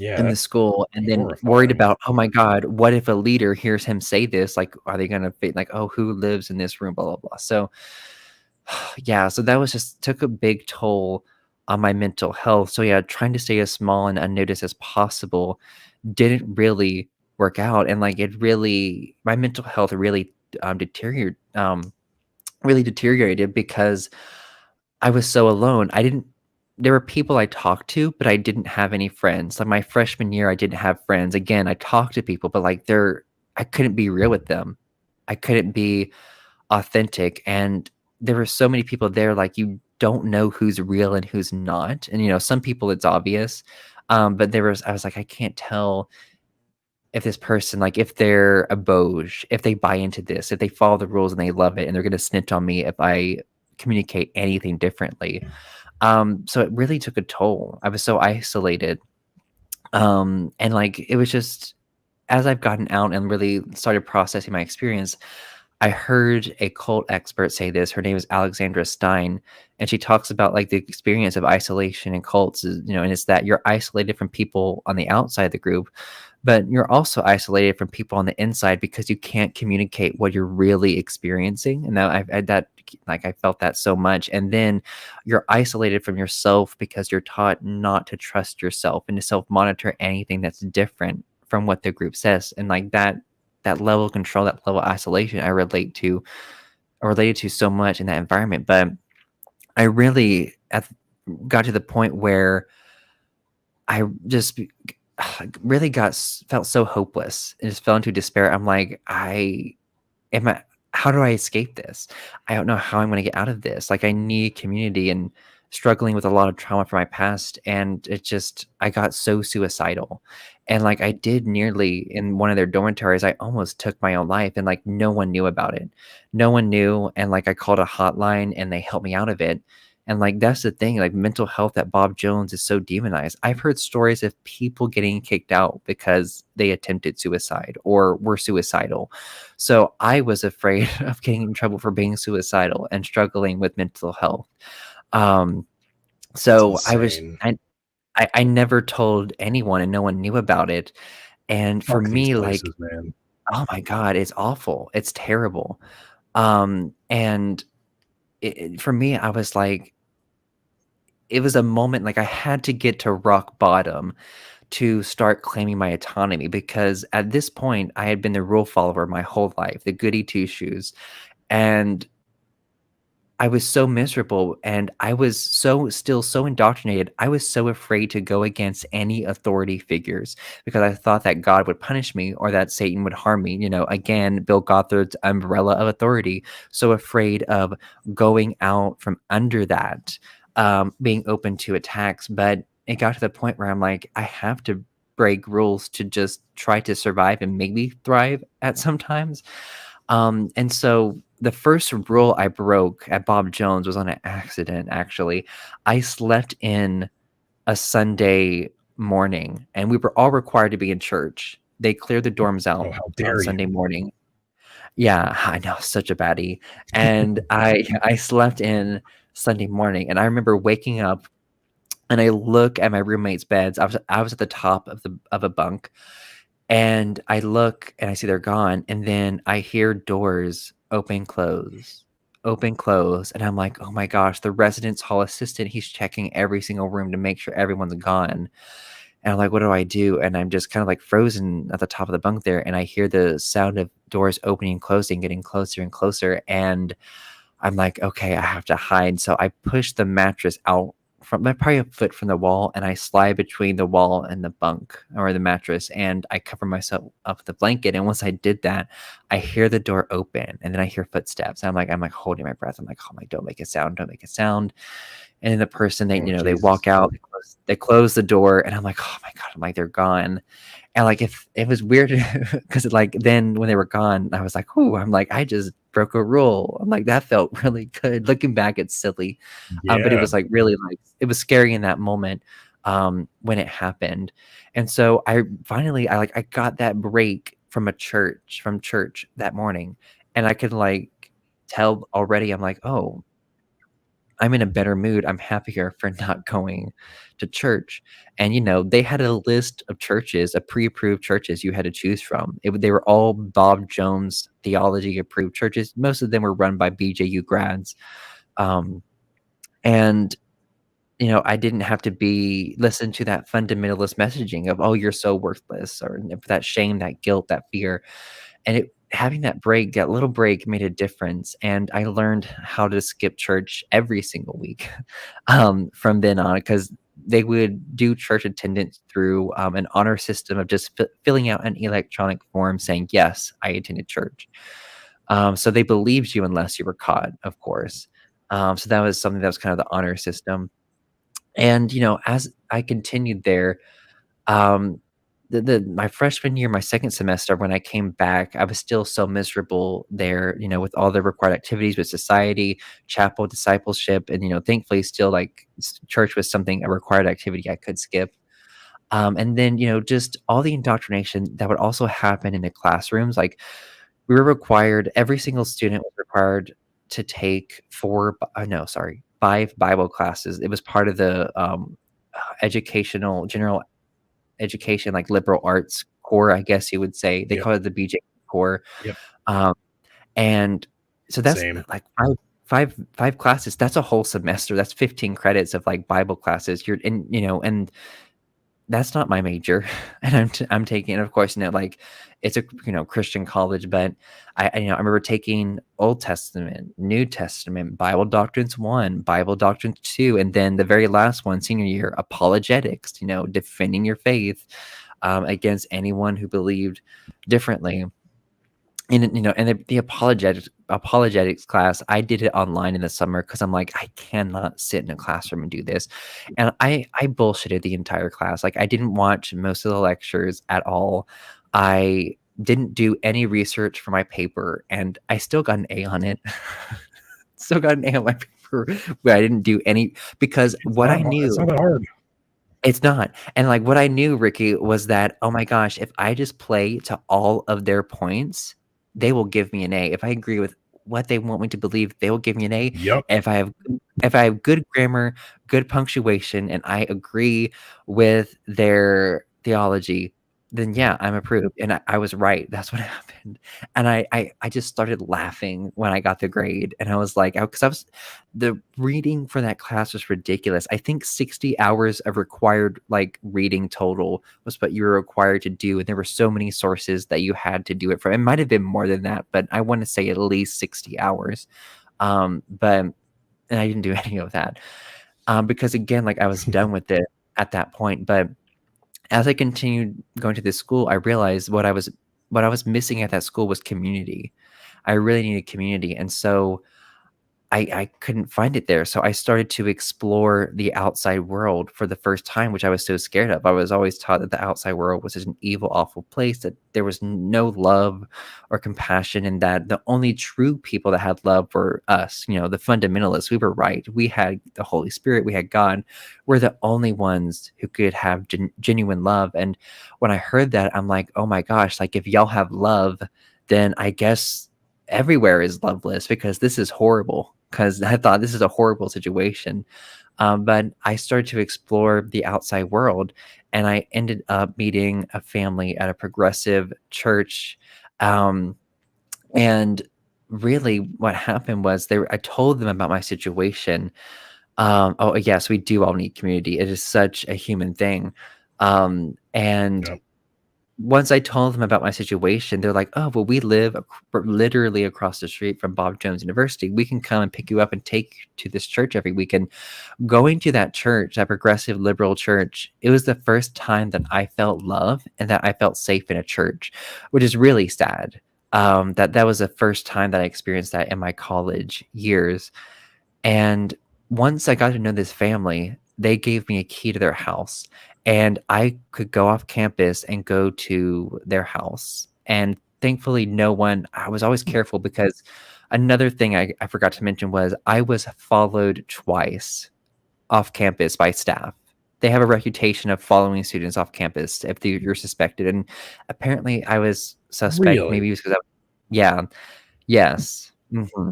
the school, and then worried about, oh my God, what if a leader hears him say this? Like, are they gonna be like, oh, who lives in this room, blah blah blah. So yeah, so that was just took a big toll on my mental health. So yeah, trying to stay as small and unnoticed as possible didn't really work out. And like my mental health really deteriorated because I was so alone. There were people I talked to, but I didn't have any friends. Like my freshman year, I didn't have friends. Again, I talked to people, but like I couldn't be real with them. I couldn't be authentic. And there were so many people there, like you don't know who's real and who's not. And some people it's obvious. But I was like, I can't tell if this person, like, if they're a Boge, if they buy into this, if they follow the rules and they love it, and they're gonna snitch on me if I communicate anything differently. So it really took a toll. I was so isolated. And like it was just as I've gotten out and really started processing my experience, I heard a cult expert say this. Her name is Alexandra Stein, and she talks about like the experience of isolation in cults is, and it's that you're isolated from people on the outside of the group, but you're also isolated from people on the inside because you can't communicate what you're really experiencing. And that I felt that so much. And then you're isolated from yourself because you're taught not to trust yourself and to self-monitor anything that's different from what the group says. And like that level of control, that level of isolation, I related to so much in that environment. But I really got to the point where I just really felt so hopeless and just fell into despair. I'm like, how do I escape this? I don't know how I'm going to get out of this. Like I need community and struggling with a lot of trauma from my past. And I got so suicidal. And like I did nearly in one of their dormitories, I almost took my own life and like no one knew about it. No one knew. And like I called a hotline and they helped me out of it. And like that's the thing, like mental health at Bob Jones is so demonized. I've heard stories of people getting kicked out because they attempted suicide or were suicidal. So I was afraid of getting in trouble for being suicidal and struggling with mental health. So I never told anyone and no one knew about it. And for Fuck me, these like, places, man. oh my God, it's awful. It's terrible. And for me, I was like, it was a moment like I had to get to rock bottom to start claiming my autonomy because at this point I had been the rule follower my whole life, the goody two shoes. And I was so miserable and I was still so indoctrinated. I was so afraid to go against any authority figures because I thought that God would punish me or that Satan would harm me. Again, Bill Gothard's umbrella of authority. So afraid of going out from under that, being open to attacks. But it got to the point where I'm like, I have to break rules to just try to survive and maybe thrive at sometimes. And so the first rule I broke at Bob Jones was on an accident, actually. I slept in a Sunday morning, and we were all required to be in church. They cleared the dorms Oh, out how on dare you? Sunday morning. Yeah, I know, such a baddie. And I slept in Sunday morning, and I remember waking up, and I look at my roommates' beds. I was at the top of a bunk, and I look and I see they're gone, and then I hear doors open, close, and I'm like, "Oh my gosh, the residence hall assistant, he's checking every single room to make sure everyone's gone." And I'm like, "What do I do?" And I'm just kind of like frozen at the top of the bunk there, and I hear the sound of doors opening and closing, getting closer and closer, and I'm like, "Okay, I have to hide." So I push the mattress out from probably a foot from the wall, and I slide between the wall and the bunk or the mattress, and I cover myself up with the blanket. And once I did that, I hear the door open, and then I hear footsteps. I'm like holding my breath. I'm like, "Oh my, don't make a sound, don't make a sound." And then the person Oh, they Jesus. walk out, they close the door, and I'm like, "Oh my God," I'm like, "They're gone." And like if it was weird because like then when they were gone, I was like, "Ooh," I'm like, "I just broke a rule." I'm like, that felt really good. Looking back, it's silly. But it Yeah. was like really like it was scary in that moment when it happened. And so I got that break from church that morning, and I could like tell already. I'm like, "Oh, I'm in a better mood. I'm happier for not going to church." And, they had a list of churches, of pre-approved churches you had to choose from. They were all Bob Jones theology approved churches. Most of them were run by BJU grads. Um, and, I didn't have to listen to that fundamentalist messaging of, "Oh, you're so worthless," or that shame, that guilt, that fear. And having that little break made a difference, and I learned how to skip church every single week, from then on, because they would do church attendance through, an honor system of just filling out an electronic form saying, "Yes, I attended church." So they believed you unless you were caught, of course. So that was something that was kind of the honor system. And, as I continued there, um, my freshman year, my second semester, when I came back, I was still so miserable there, with all the required activities with society, chapel, discipleship, and thankfully still like church was a required activity I could skip. And then, just all the indoctrination that would also happen in the classrooms. Like we were required, every single student was required to take 5 Bible classes. It was part of the general education, like liberal arts core, I guess you would say. They Yep. call it the BJU core. Yep. And so that's Same. like five classes. That's a whole semester. That's 15 credits of like Bible classes. And that's not my major. And I'm taking, of course, like it's a Christian college, but I remember taking Old Testament, New Testament, Bible Doctrines 1, Bible Doctrines 2, and then the very last one, senior year, apologetics, defending your faith against anyone who believed differently. And the apologetics class, I did it online in the summer because I'm like, I cannot sit in a classroom and do this. And I bullshitted the entire class. Like I didn't watch most of the lectures at all. I didn't do any research for my paper, and I still got an A on it. Still got an A on my paper, but I didn't do any because It's not that hard. It's not. And like what I knew, Ricky, was that, oh my gosh, if I just play to all of their points, they will give me an A. If I agree with what they want me to believe, they will give me an A. Yep. If I have good grammar, good punctuation, and I agree with their theology, then yeah, I'm approved. And I was right. That's what happened. And I just started laughing when I got the grade. And I was like, because the reading for that class was ridiculous. I think 60 hours of required like reading total was what you were required to do. And there were so many sources that you had to do it from. It might have been more than that, but I want to say at least 60 hours. And I didn't do any of that. Because again, like I was done with it at that point. But as I continued going to this school, I realized what I was missing at that school was community. I really needed community. And so I couldn't find it there. So I started to explore the outside world for the first time, which I was so scared of. I was always taught that the outside world was just an evil, awful place, that there was no love or compassion, and that the only true people that had love were us, the fundamentalists. We were right. We had the Holy Spirit. We had God. We're the only ones who could have genuine love. And when I heard that, I'm like, oh my gosh, like if y'all have love, then I guess everywhere is loveless, because this is horrible. Because I thought this is a horrible situation. But I started to explore the outside world, and I ended up meeting a family at a progressive church. And really what happened was I told them about my situation. Oh, yes, we do all need community. It is such a human thing. And Yep. once I told them about my situation, they're like, oh, well, we live literally across the street from Bob Jones University. We can come and pick you up and take you to this church every weekend. Going to that church, that progressive liberal church, it was the first time that I felt love and that I felt safe in a church, which is really sad. That was the first time that I experienced that in my college years. And once I got to know this family, they gave me a key to their house, and I could go off campus and go to their house. And thankfully, I was always careful, because another thing I forgot to mention was I was followed twice off campus by staff. They have a reputation of following students off campus if you're suspected. And apparently I was suspect. Really? Maybe it was because yeah. Yes. Mm-hmm.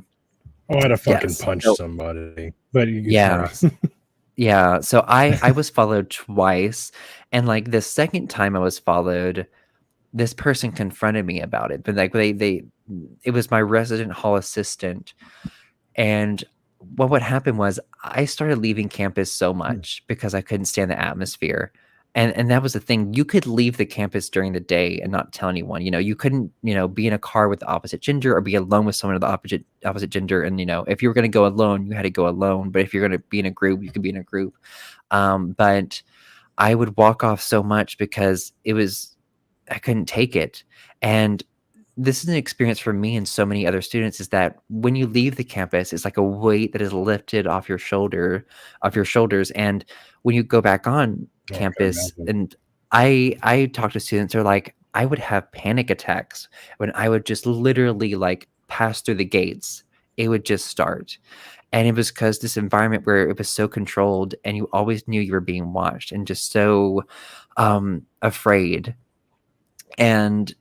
Oh, I'd have fucking Yes. punched So, somebody. But yeah. sorry. Yeah, so I was followed twice, and like the second time I was followed, this person confronted me about it. But like it was my resident hall assistant, and what would happen was I started leaving campus so much because I couldn't stand the atmosphere. And that was the thing. You could leave the campus during the day and not tell anyone. You couldn't, be in a car with the opposite gender or be alone with someone of the opposite gender. And if you were going to go alone, you had to go alone. But if you're going to be in a group, you could be in a group. But I would walk off so much because I couldn't take it. And this is an experience for me and so many other students, is that when you leave the campus, it's like a weight that is lifted off your shoulders. And when you go back on campus, and I talk to students, they're like, I would have panic attacks when I would just literally like pass through the gates. It would just start. And it was because this environment where it was so controlled and you always knew you were being watched and just so afraid. And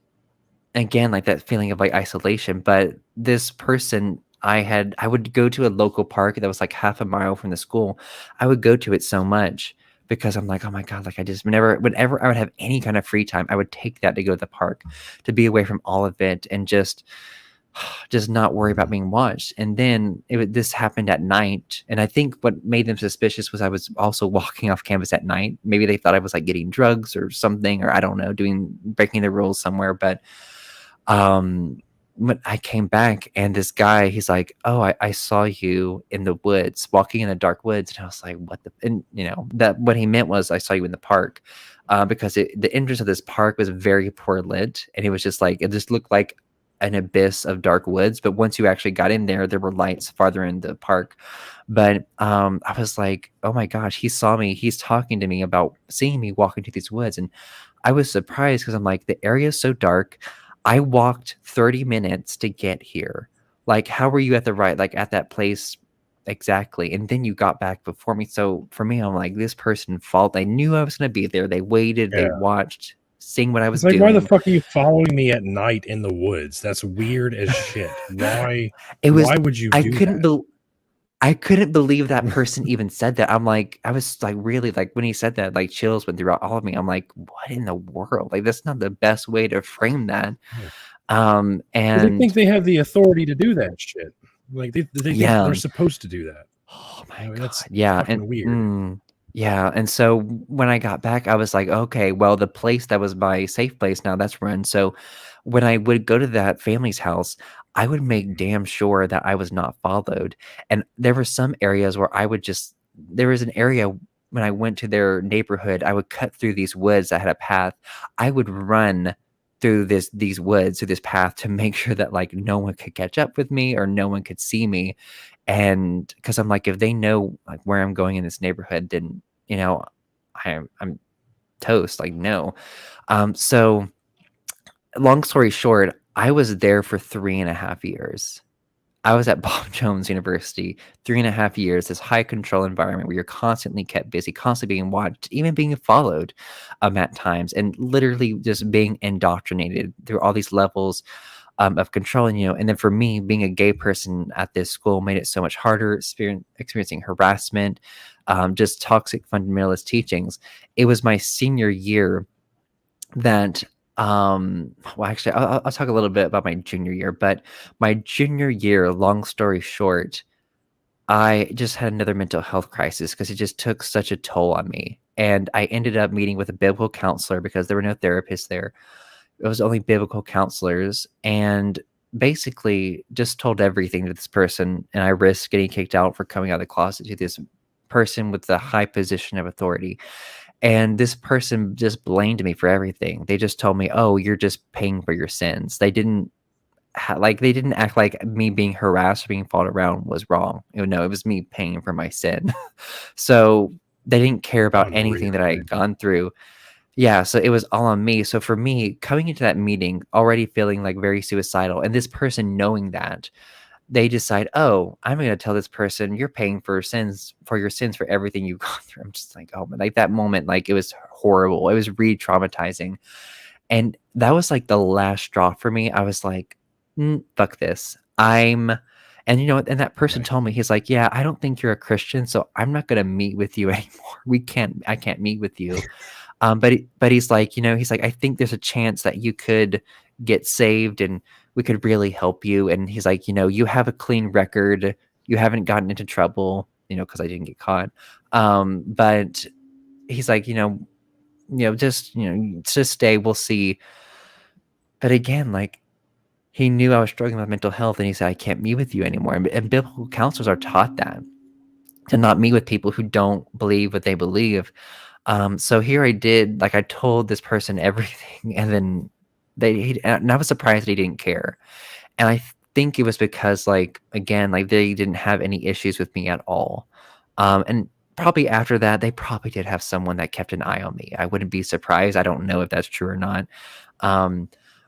again, like that feeling of like isolation. But this person I would go to a local park that was like half a mile from the school. I would go to it so much because I'm like, oh my God, like I just whenever I would have any kind of free time, I would take that to go to the park to be away from all of it and just not worry about being watched. And then this happened at night. And I think what made them suspicious was I was also walking off campus at night. Maybe they thought I was like getting drugs or something, or I don't know, breaking the rules somewhere. But when I came back and this guy, he's like, oh, I saw you in the woods, walking in the dark woods. And I was like, what the, and you know, that what he meant was I saw you in the park. Because the entrance of this park was very poor lit. And it was just like, it just looked like an abyss of dark woods. But once you actually got in there were lights farther in the park. But I was like, oh my gosh, he saw me. He's talking to me about seeing me walking through these woods. And I was surprised because I'm like, the area is so dark. I walked 30 minutes to get here. Like, how were you at that place exactly? And then you got back before me. So for me, I'm like, this person fault. They knew I was going to be there. They waited. They watched, seeing what I was It's like, doing. why the fuck are you following me at night in the woods? That's weird as shit. Why? Why would you do that? I couldn't believe that person even said that. I'm like, I was like, really, like when he said that, like chills went throughout all of me. I'm like, what in the world? Like, that's not the best way to frame that. And they think they have the authority to do that shit. Like they think they're supposed to do that. Oh my God. That's fucking weird. Yeah. And so when I got back, I was like, okay, well, the place that was my safe place now that's run. So when I would go to that family's house, I would make damn sure that I was not followed. And there were some areas where there was an area when I went to their neighborhood, I would cut through these woods that had a path. I would run through these woods, through this path to make sure that like no one could catch up with me or no one could see me. And because I'm like, if they know like where I'm going in this neighborhood, then, you know, I'm toast. Like, no. So long story short, I was there for 3.5 years. I was at Bob Jones University, 3.5 years, this high control environment where you're constantly kept busy, constantly being watched, even being followed at times, and literally just being indoctrinated through all these levels of controlling you. And then for me, being a gay person at this school made it so much harder, experiencing harassment, just toxic fundamentalist teachings. It was my senior year that well, actually, I'll talk a little bit about my junior year, but my junior year, long story short, I just had another mental health crisis because it just took such a toll on me. And I ended up meeting with a biblical counselor because there were no therapists there. It was only biblical counselors, and basically just told everything to this person. And I risked getting kicked out for coming out of the closet to this person with a high position of authority. And this person just blamed me for everything. They just told me, "Oh, you're just paying for your sins." They didn't they didn't act like me being harassed or being followed around was wrong. No, it was me paying for my sin. So they didn't care about anything that I had gone through. Yeah, so it was all on me. So for me, coming into that meeting, already feeling like very suicidal, and this person knowing that, they decide, oh, I'm going to tell this person you're paying for your sins for everything you've gone through. I'm just like, oh, like that moment, like it was horrible. It was re-traumatizing. And that was like the last straw for me. I was like, fuck this. And you know, and that person told me, he's like, yeah, I don't think you're a Christian, so I'm not going to meet with you anymore. I can't meet with you. But he's like, you know, he's like, I think there's a chance that you could get saved and we could really help you. And he's like, you know, you have a clean record. You haven't gotten into trouble, you know, because I didn't get caught. But he's like, just stay. We'll see. But again, like he knew I was struggling with mental health, and he said, I can't meet with you anymore. And biblical counselors are taught that, to not meet with people who don't believe what they believe. So here I did, like I told this person everything, and then and I was surprised that he didn't care. And I think it was because, like, again, like they didn't have any issues with me at all. And probably after that, they probably did have someone that kept an eye on me. I wouldn't be surprised. I don't know if that's true or not.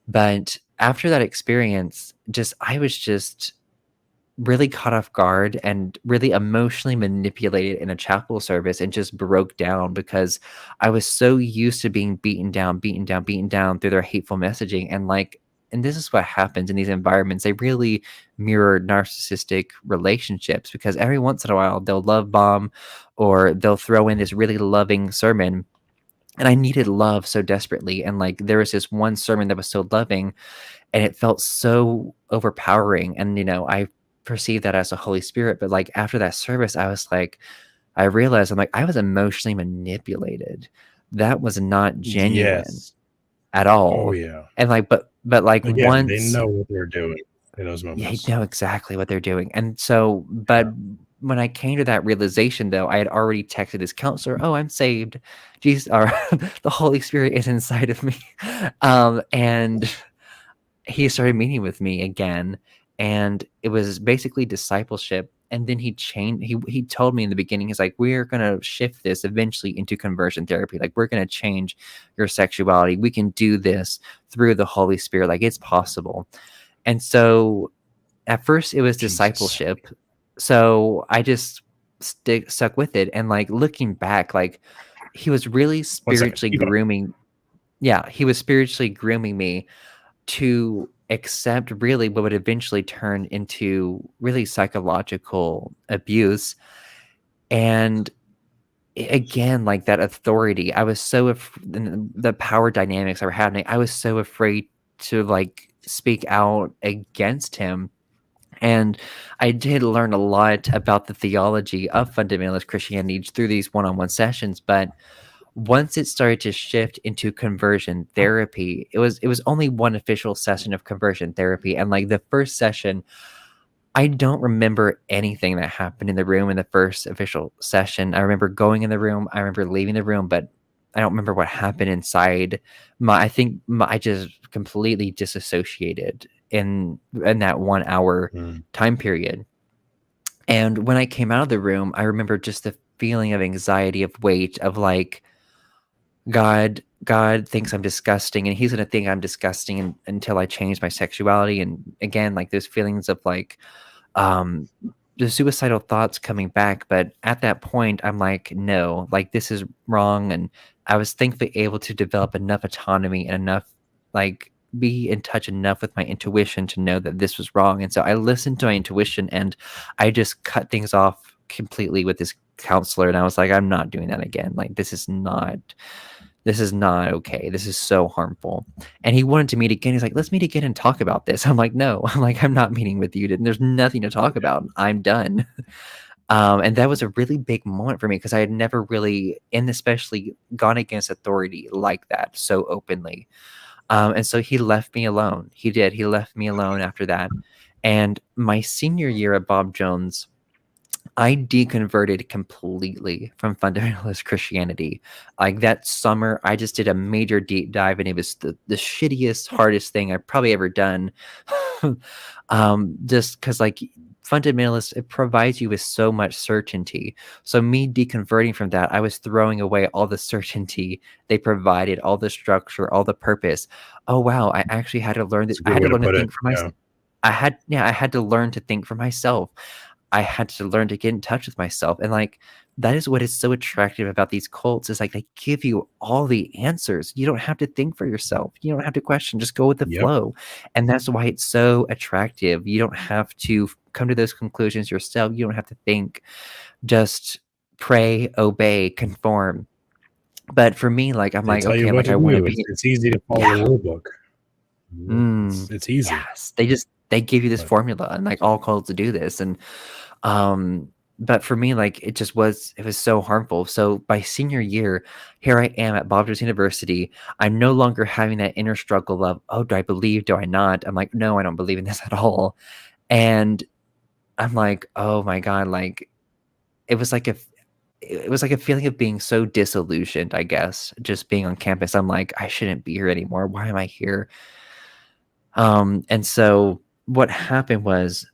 But after that experience, I was just really caught off guard and really emotionally manipulated in a chapel service, and just broke down because I was so used to being beaten down through their hateful messaging. And this is what happens in these environments. They really mirror narcissistic relationships, because every once in a while they'll love bomb, or they'll throw in this really loving sermon. And I needed love so desperately. And there was this one sermon that was so loving, and it felt so overpowering. And, I perceived that as the Holy Spirit. But after that service, I realized I was emotionally manipulated. That was not genuine at all. Oh yeah. And but Again, once they know what they're doing in those moments. they know exactly what they're doing. And so, but when I came to that realization, though, I had already texted his counselor, "Oh, I'm saved. Jesus, or the Holy Spirit is inside of me." And he started meeting with me again, and it was basically discipleship. And then he changed. He told me in the beginning, he's like, "We're gonna shift this eventually into conversion therapy. We're gonna change your sexuality. We can do this through the Holy Spirit. It's possible." And so, at first, it was discipleship. So I just stuck with it. And looking back, he was really spiritually grooming. Yeah, he was spiritually grooming me to accept really what would eventually turn into really psychological abuse. And again, that authority, I was so the power dynamics that were happening, I was so afraid to speak out against him. And I did learn a lot about the theology of fundamentalist Christianity through these one-on-one sessions. But once it started to shift into conversion therapy, it was only one official session of conversion therapy. And the first session, I don't remember anything that happened in the room in the first official session. I remember going in the room, I remember leaving the room, but I don't remember what happened inside. I just completely disassociated in that 1 hour time period. And when I came out of the room, I remember just the feeling of anxiety, of weight, of God thinks I'm disgusting, and he's going to think I'm disgusting until I change my sexuality. And again, those feelings of the suicidal thoughts coming back. But at that point, I'm no, this is wrong. And I was thankfully able to develop enough autonomy and enough, be in touch enough with my intuition to know that this was wrong. And so I listened to my intuition, and I just cut things off completely with this counselor. And I was I'm not doing that again. This is not okay. This is so harmful. And he wanted to meet again. He's let's meet again and talk about this. I'm no. I'm not meeting with you. There's nothing to talk about. I'm done. And that was a really big moment for me, because I had never really, and especially, gone against authority like that so openly. And so he left me alone. He did. He left me alone after that. And my senior year at Bob Jones, I deconverted completely from fundamentalist Christianity. That summer, I just did a major deep dive, and it was the shittiest, hardest thing I've probably ever done. Just because fundamentalist, it provides you with so much certainty. So me deconverting from that, I was throwing away all the certainty they provided, all the structure, all the purpose. Oh wow, I actually had to learn that. I had to learn to think for myself. I had to learn to think for myself. I had to learn to get in touch with myself. And that is what is so attractive about these cults, is they give you all the answers. You don't have to think for yourself. You don't have to question, just go with the flow. And that's why it's so attractive. You don't have to come to those conclusions yourself. You don't have to think, just pray, obey, conform. But for me, I'm okay, I want to be. It's easy to follow the rule book. It's easy. Yes. They give you this formula, and all cults do this. And but for me, it was so harmful. So by senior year, here I am at Bob Jones University. I'm no longer having that inner struggle of, oh, do I believe, do I not? I'm no, I don't believe in this at all. And I'm oh my God, it was a feeling of being so disillusioned, I guess, just being on campus. I'm I shouldn't be here anymore. Why am I here? And so what happened was,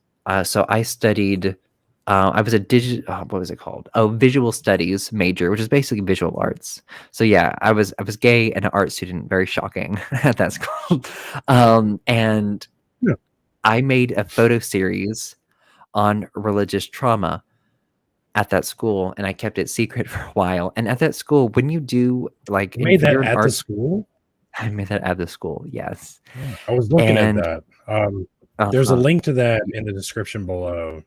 so I studied I was a what was it called? Oh, visual studies major, which is basically visual arts. So yeah, I was gay and an art student. Very shocking at that school. And Yeah. I made a photo series on religious trauma at that school, and I kept it secret for a while. And at that school, when you do like, You made if that you're an at the art, school? I made that at the school. Yes, Yeah, I was looking at and that. There's a uh-huh, link to that in the description below.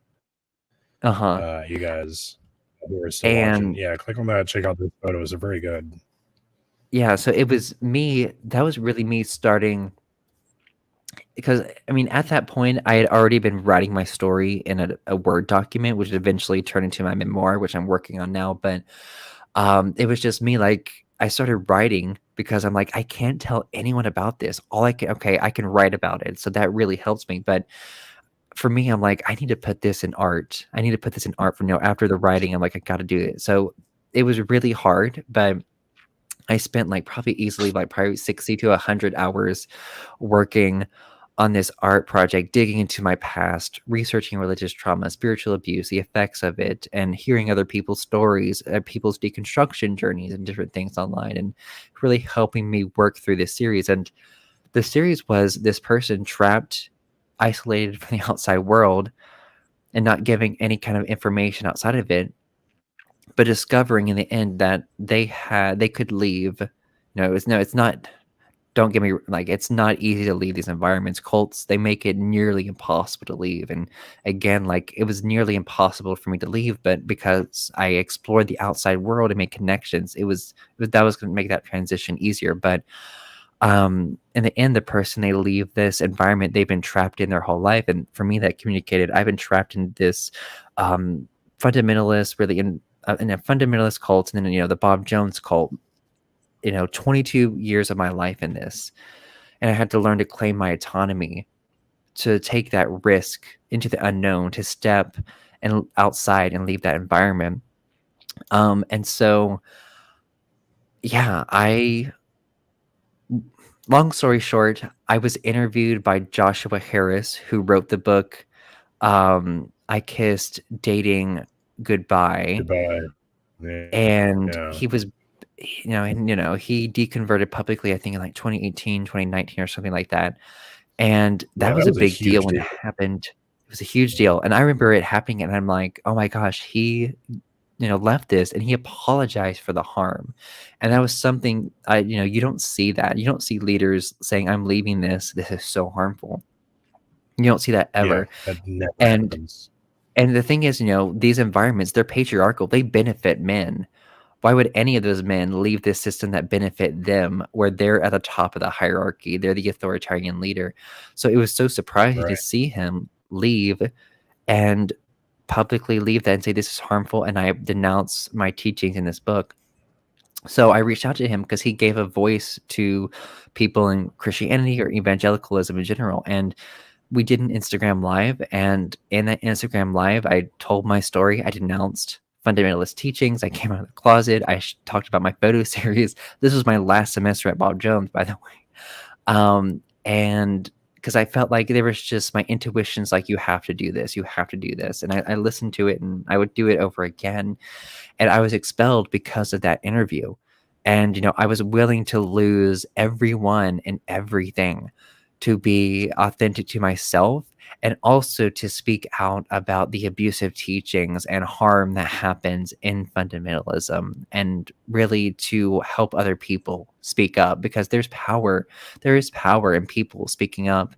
uh-huh, You guys who are still watching, and yeah, click on that. Check out the photos; they're very good. yeah. So it was me. That was really me starting. Because I mean, at that point, I had already been writing my story in a Word document, which eventually turned into my memoir, which I'm working on now. But it was just me. Like, I started writing because I'm like, I can't tell anyone about this. All I can, okay, I can write about it, so that really helps me. But for me, I'm like, I need to put this in art. I need to put this in art for after the writing. I'm like, I got to do it. So it was really hard, but I spent like probably 60 to 100 hours working on this art project, digging into my past, researching religious trauma, spiritual abuse, the effects of it, and hearing other people's stories, people's deconstruction journeys, and different things online, and really helping me work through this series. And the series was this person trapped, isolated from the outside world, and not giving any kind of information outside of it, but discovering in the end that they could leave. It's not, don't get me, like, it's not easy to leave these environments. Cults, they make it nearly impossible to leave. And again, like, it was nearly impossible for me to leave, but because I explored the outside world and made connections, that was going to make that transition easier. But in the end, the person, they leave this environment they've been trapped in their whole life. And for me, that communicated, I've been trapped in this fundamentalist, really in a fundamentalist cult, and then the Bob Jones cult, 22 years of my life in this. And I had to learn to claim my autonomy, to take that risk into the unknown, to step and outside and leave that environment. And so, yeah, long story short, I was interviewed by Joshua Harris, who wrote the book, I Kissed Dating Goodbye. Goodbye. Yeah. And Yeah. he was, he deconverted publicly, I think in like 2018, 2019 or something like that. And that Yeah, was that a was a big deal huge when it deal. happened. It was a huge deal. And I remember it happening, and I'm like, oh my gosh, he, left this, and he apologized for the harm. And that was something you don't see that. You don't see leaders saying, I'm leaving this. This is so harmful. You don't see that Yeah, ever. that never And happens. and the thing is, these environments, they're patriarchal. They benefit men. Why would any of those men leave this system that benefit them, where they're at the top of the hierarchy? They're the authoritarian leader. So it was so surprising to Right. see him leave and publicly leave that and say, this is harmful, and I denounce my teachings in this book. So I reached out to him because he gave a voice to people in Christianity or evangelicalism in general. And we did an Instagram live, and in that Instagram live, I told my story. I denounced fundamentalist teachings. I came out of the closet. I talked about my photo series. This was my last semester at Bob Jones, by the way. And because I felt like there was just my intuitions, like, you have to do this, you have to do this. And I listened to it, and I would do it over again. And I was expelled because of that interview. And I was willing to lose everyone and everything to be authentic to myself, and also to speak out about the abusive teachings and harm that happens in fundamentalism, and really to help other people speak up, because there is power in people speaking up.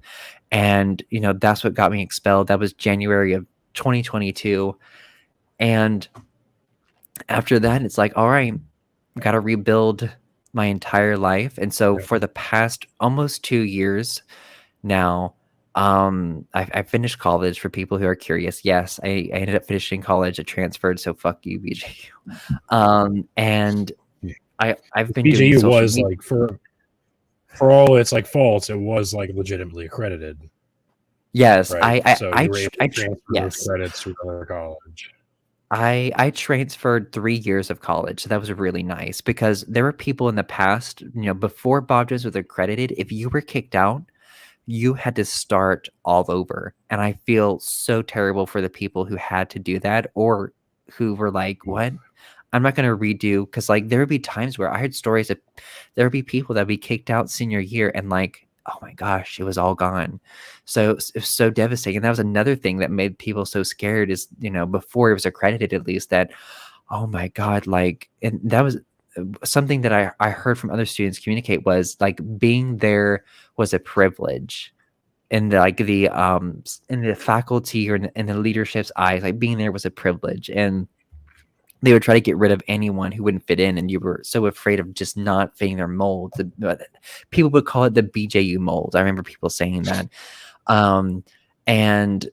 And that's what got me expelled. That was January of 2022. And after that, it's like, all right, got to rebuild my entire life. And so for the past almost 2 years now, I finished college. For people who are curious, yes, I ended up finishing college. I transferred, so fuck you, BJU. And I've been doing BJU social was media. like, for all its like faults, it was like legitimately accredited. Yes, Right. So you were able to I transfer those yes. credits to another college. I transferred 3 years of college, so that was really nice, because there were people in the past, before Bob Jones was accredited, if you were kicked out, you had to start all over. And I feel so terrible for the people who had to do that, or who were like, what? I'm not going to redo, because like there would be times where I heard stories that there would be people that would be kicked out senior year, and like, oh my gosh, it was all gone. So it was so devastating. And that was another thing that made people so scared, is, before it was accredited, at least, that, oh my God, like, and that was something that I heard from other students communicate, was like being there was a privilege. And like in the faculty, or in the leadership's eyes, like being there was a privilege. And they would try to get rid of anyone who wouldn't fit in, and you were so afraid of just not fitting their mold. People would call it the BJU mold. I remember people saying that. And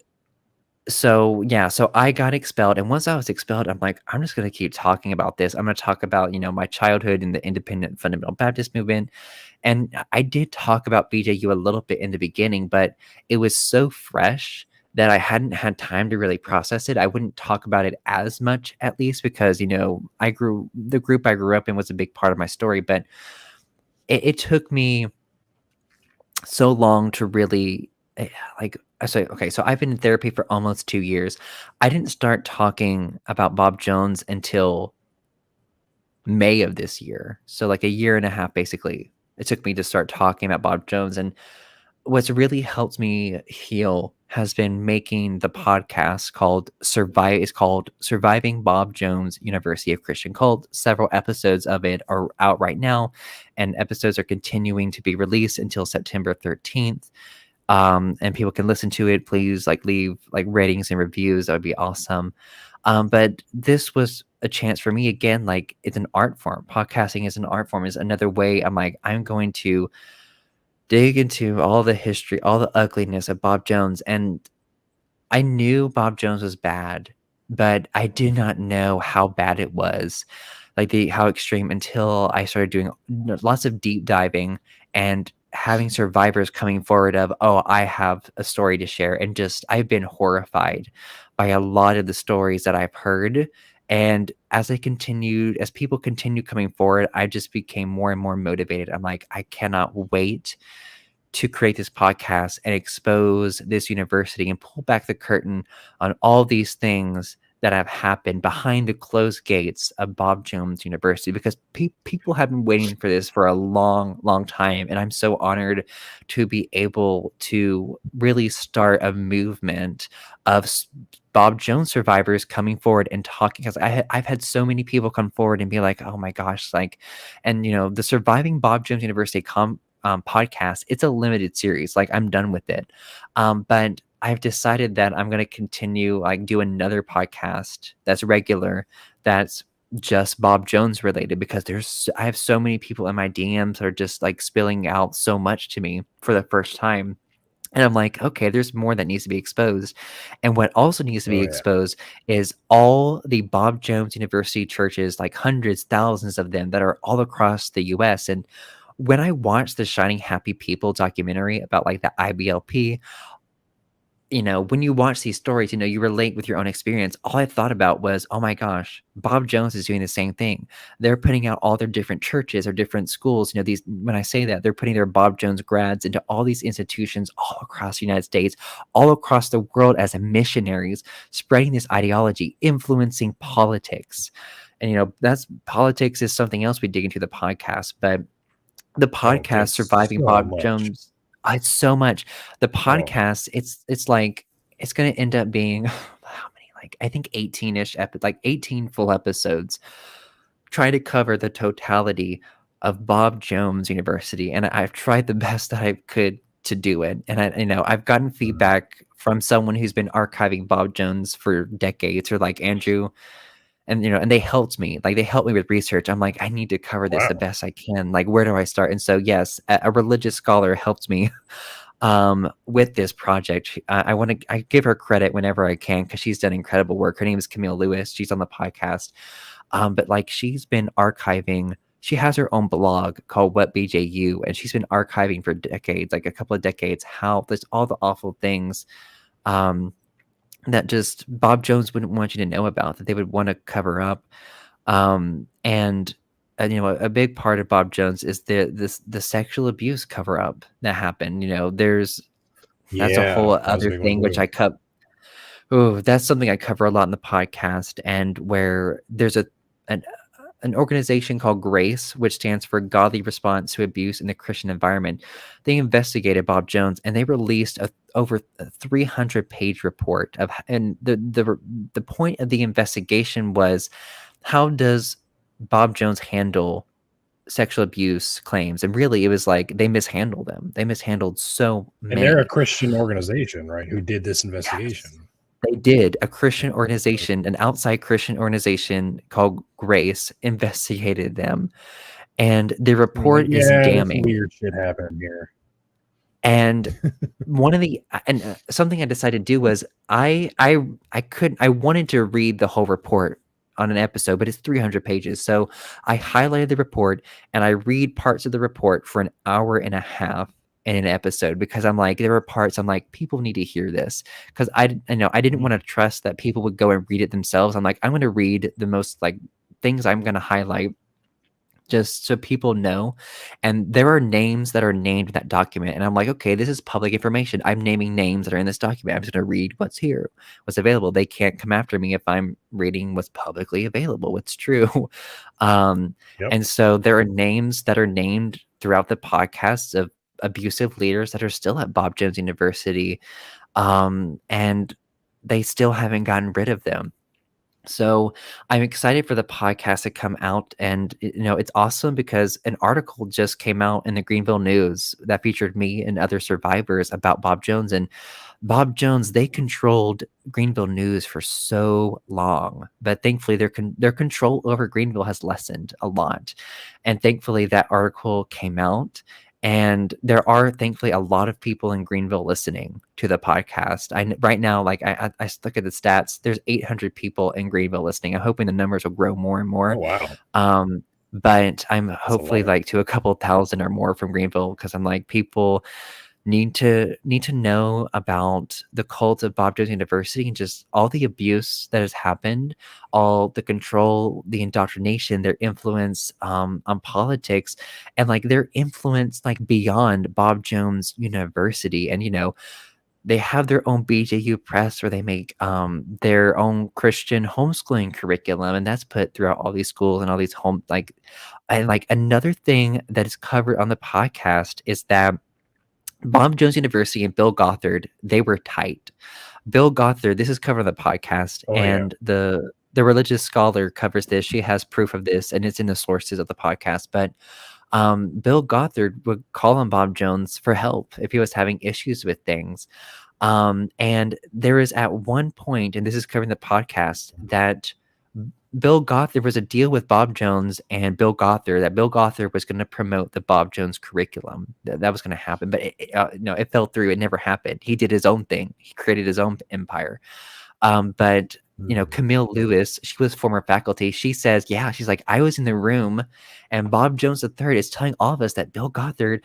so, yeah, so I got expelled. And once I was expelled, I'm like, I'm just going to keep talking about this. I'm going to talk about, my childhood in the independent fundamental Baptist movement. And I did talk about BJU a little bit in the beginning, but it was so fresh that I hadn't had time to really process it. I wouldn't talk about it as much, at least, because, the group I grew up in was a big part of my story. But it took me so long to really, like, I say, okay, so I've been in therapy for almost 2 years. I didn't start talking about Bob Jones until May of this year. So like a year and a half, basically, it took me to start talking about Bob Jones. And what's really helped me heal has been making the podcast called Surviving Bob Jones, University of Christian Cult. Several episodes of it are out right now, and episodes are continuing to be released until September 13th. And people can listen to it. Please leave ratings and reviews. That would be awesome. But this was a chance for me again. Like, it's an art form. Podcasting is an art form. Is another way. I'm going to dig into all the history, all the ugliness of Bob Jones. And I knew Bob Jones was bad, but I did not know how bad it was, how extreme, until I started doing lots of deep diving and having survivors coming forward of, oh, I have a story to share. And just, I've been horrified by a lot of the stories that I've heard. And as people continue coming forward, I just became more and more motivated. I'm like, I cannot wait to create this podcast and expose this university and pull back the curtain on all these things that have happened behind the closed gates of Bob Jones University, because people have been waiting for this for a long, long time. And I'm so honored to be able to really start a movement of Bob Jones survivors coming forward and talking, because I've had so many people come forward and be like, oh my gosh, and the Surviving Bob Jones University podcast, it's a limited series. I'm done with it. But I've decided that I'm going to continue, do another podcast that's regular, that's just Bob Jones related, because I have so many people in my DMs that are just spilling out so much to me for the first time. And I'm like, okay, there's more that needs to be exposed. And what also needs to be exposed is all the Bob Jones University churches, hundreds, thousands of them, that are all across the US. And when I watched the Shining Happy People documentary about the IBLP, when you watch these stories, you relate with your own experience. All I thought about was, oh my gosh, Bob Jones is doing the same thing. They're putting out all their different churches or different schools. When I say that, they're putting their Bob Jones grads into all these institutions all across the United States, all across the world, as missionaries, spreading this ideology, influencing politics. And politics is something else we dig into the podcast, but the podcast Surviving so Bob much. Jones, it's so much. The podcast, it's going to end up being how many? I think 18-ish 18 full episodes. Try to cover the totality of Bob Jones University, and I've tried the best that I could to do it. And I've gotten feedback from someone who's been archiving Bob Jones for decades, or Andrew. And and they helped me. They helped me with research. I'm like, I need to cover this the best I can. Where do I start? And so, yes, a religious scholar helped me with this project. I give her credit whenever I can, because she's done incredible work. Her name is Camille Lewis. She's on the podcast. But she's been archiving. She has her own blog called What BJU, and she's been archiving for decades, a couple of decades, how there's all the awful things that just Bob Jones wouldn't want you to know about, that they would want to cover up. And a big part of Bob Jones is the sexual abuse cover up that happened. That's a whole Yeah, that was a other big one thing which too. that's something I cover a lot in the podcast, and where there's an an organization called Grace, which stands for Godly Response to Abuse in the Christian Environment. They investigated Bob Jones, and they released over a 300-page report and the point of the investigation was, how does Bob Jones handle sexual abuse claims? And really, it was like they mishandled them. They mishandled so And they're a many. Christian organization, right? Who did this investigation? Yes. They did. A Christian organization, an outside Christian organization called Grace, investigated them, and the And they're like, report is yeah, this damning. weird shit happened here. And something I decided to do was I wanted to read the whole report on an episode, but it's 300 pages. So I highlighted the report and I read parts of the report for an hour and a half in an episode, because I'm like, there were parts I'm like, people need to hear this, because I didn't want to trust that people would go and read it themselves. I'm like, I'm going to read the most like things I'm going to highlight just so people know. And there are names that are named in that document. And I'm like, okay, this is public information. I'm naming names that are in this document. I'm just going to read what's here, what's available. They can't come after me if I'm reading what's publicly available, what's true. Yep. And so there are names that are named throughout the podcast of abusive leaders that are still at Bob Jones University. And they still haven't gotten rid of them. So I'm excited for the podcast to come out, and it's awesome because an article just came out in the Greenville News that featured me and other survivors about Bob Jones. And Bob Jones, they controlled Greenville News for so long, but thankfully their control over Greenville has lessened a lot. And thankfully that article came out. And there are thankfully a lot of people in Greenville listening to the podcast. Right now, like I look at the stats, there's 800 people in Greenville listening. I'm hoping the numbers will grow more and more. Oh wow. But I'm hopefully like to a couple thousand or more from Greenville, because I'm like, people need to know about the cult of Bob Jones University and just all the abuse that has happened, all the control, the indoctrination, their influence on politics, and like their influence like beyond Bob Jones University. And they have their own BJU press where they make their own Christian homeschooling curriculum, and that's put throughout all these schools and all these and like another thing that is covered on the podcast is that Bob Jones University and Bill Gothard, they were tight. Bill Gothard, this is covered on the podcast, Oh yeah. and the religious scholar covers this. She has proof of this, and it's in the sources of the podcast. But Bill Gothard would call on Bob Jones for help if he was having issues with things. And there is at one point, and this is covering the podcast, that Bill Gothard, there was a deal with Bob Jones and Bill Gothard that Bill Gothard was going to promote the Bob Jones curriculum. That was going to happen, but it fell through. It never happened. He did his own thing. He created his own empire. But Camille Lewis, she was former faculty. She says, yeah, she's like, I was in the room, and Bob Jones III is telling all of us that Bill Gothard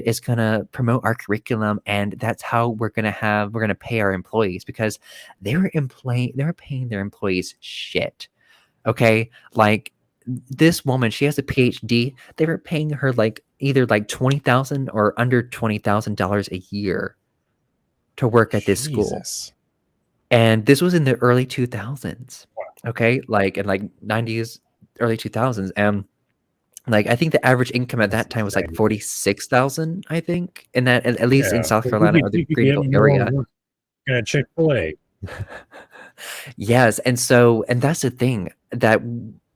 is going to promote our curriculum, and that's how we're going to pay our employees, because they were paying their employees shit. Okay, like this woman, she has a PhD. They were paying her like either like $20,000 or under $20,000 a year to work at this school. And this was in the early 2000s. Okay, like in like 90s, early 2000s, and like I think the average income at that time was like 46,000. I think, and that at least in South Carolina or the Greenville area. At Chick-fil-A. Yes, and that's the thing that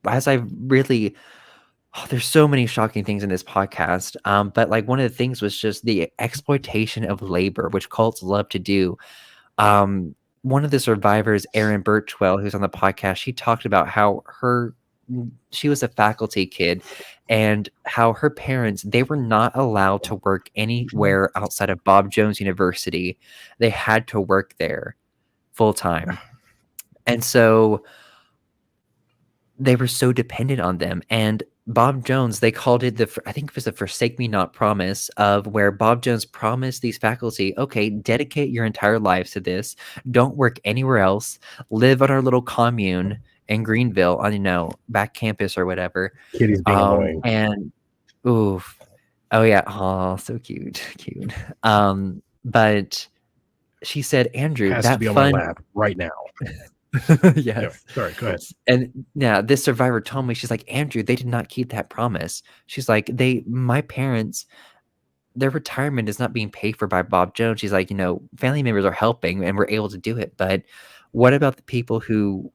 as I really, there's so many shocking things in this podcast. But like one of the things was just the exploitation of labor, which cults love to do. One of the survivors, Erin Birchwell, who's on the podcast, she talked about how she was a faculty kid, and how her parents, they were not allowed to work anywhere outside of Bob Jones University. They had to work there full time. And so they were so dependent on them. And Bob Jones, they called it I think it was the Forsake Me Not promise, of where Bob Jones promised these faculty, okay, dedicate your entire lives to this. Don't work anywhere else. Live on our little commune in Greenville on back campus or whatever. Kitty's being annoying. And oof. Oh yeah. Oh, so cute. But she said, Andrew, Has that to be on fun my lap right now. yes. Yeah, sorry, go ahead. And yeah, this survivor told me, she's like, Andrew, they did not keep that promise. She's like, my parents, their retirement is not being paid for by Bob Jones. She's like, family members are helping and we're able to do it. But what about the people who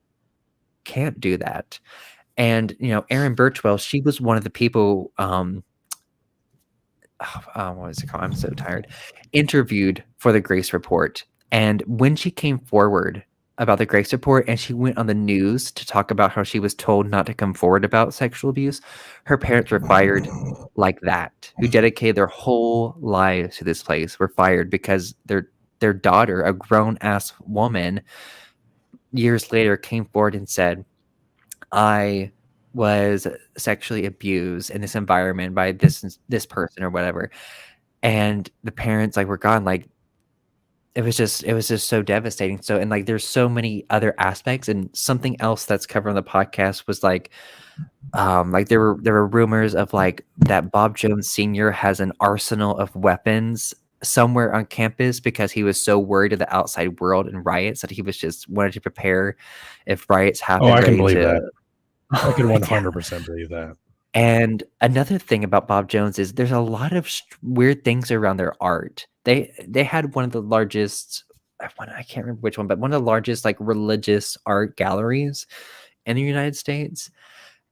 can't do that? And, Erin Birchwell, she was one of the people, what is it called? I'm so tired. Interviewed for the Grace Report. And when she came forward about the Grace Report and she went on the news to talk about how she was told not to come forward about sexual abuse, her parents were fired like that, who dedicated their whole lives to this place, were fired because their daughter, a grown-ass woman, years later came forward and said, I was sexually abused in this environment by this person or whatever. And the parents were gone. It was just so devastating. So, and there's so many other aspects. And something else that's covered on the podcast was there were rumors of that Bob Jones Sr. has an arsenal of weapons somewhere on campus because he was so worried of the outside world and riots that he was just wanted to prepare if riots happen. I can believe that. I can 100% believe that. And another thing about Bob Jones is there's a lot of weird things around their art. They had one of the largest, I can't remember which one, but one of the largest religious art galleries in the United States.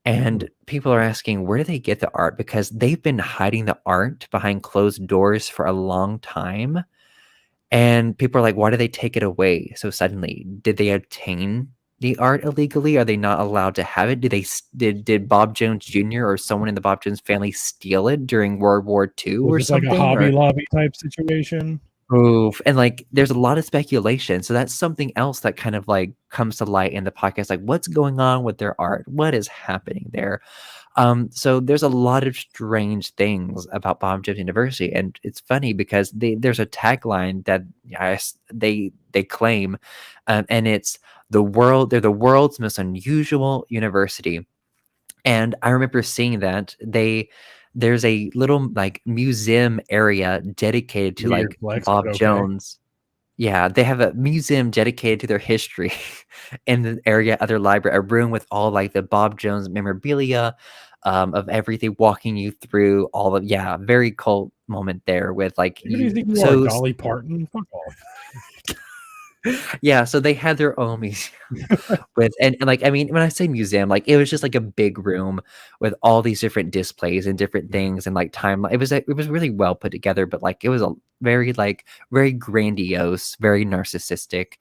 And people are asking, where do they get the art? Because they've been hiding the art behind closed doors for a long time. And people are like, why do they take it away so suddenly? Did they obtain the art illegally? Are they not allowed to have it? Did Bob Jones Jr. or someone in the Bob Jones family steal it during World War II or something? Like a Hobby Lobby type situation? Oof. And there's a lot of speculation. So that's something else that kind of comes to light in the podcast. What's going on with their art? What is happening there? So there's a lot of strange things about Bob Jones University, and it's funny because there's a tagline that they claim, and it's they're the world's most unusual university. And I remember seeing that there's a little museum area dedicated to Bob Jones. Yeah, they have a museum dedicated to their history in the area of their library, a room with all the Bob Jones memorabilia, of everything, walking you through all of very cult moment there with Who do you think you are, Dolly Parton? Fuck off. Yeah, so they had their own museum with and I mean, when I say museum, it was just a big room with all these different displays and different things and timeline. It was really well put together, but it was a very very grandiose, very narcissistic.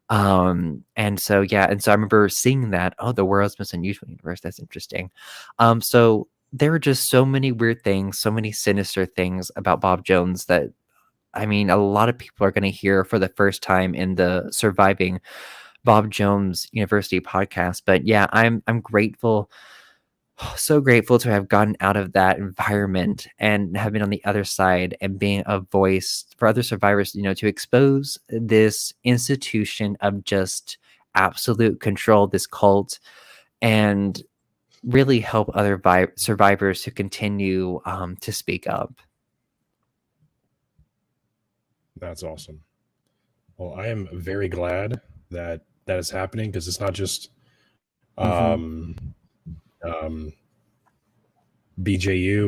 And so I remember seeing that, the world's most unusual universe. That's interesting. So there were just so many weird things, so many sinister things about Bob Jones that I mean, a lot of people are going to hear for the first time in the Surviving Bob Jones University podcast. But yeah, I'm grateful, so grateful to have gotten out of that environment and have been on the other side and being a voice for other survivors, to expose this institution of just absolute control, this cult, and really help other survivors to continue to speak up. That's awesome. Well, I am very glad that is happening because it's not just BJU,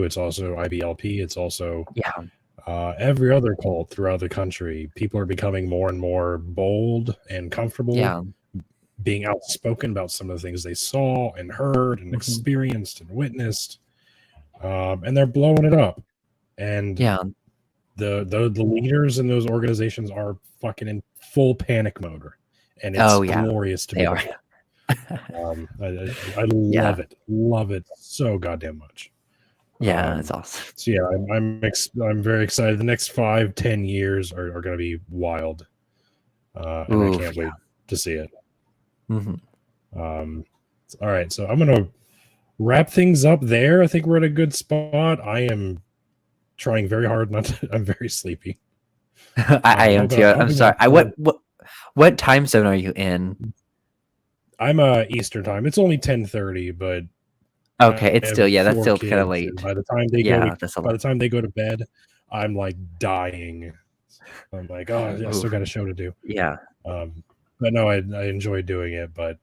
it's also IBLP, it's also every other cult throughout the country. People are becoming more and more bold and comfortable being outspoken about some of the things they saw and heard and experienced and witnessed, and they're blowing it up. And the leaders in those organizations are fucking in full panic mode, and it's glorious to be. I love it so goddamn much. Yeah, it's awesome. So yeah, I'm very excited. The next 5-10 years are going to be wild, and I can't wait to see it. All right, so I'm going to wrap things up there. I think we're at a good spot. I am trying very hard not to. I'm very sleepy. I am too. I'm sorry. What time zone are you in? I'm Eastern time. It's only 10:30, but Okay, it's I still have that's 4 still kind of kids, late. and by the time they Yeah, that's a by the lot. time they go to bed, I'm like dying. I'm like, oh, I still Oof. got a show to do. Yeah. But no, I enjoy doing it. But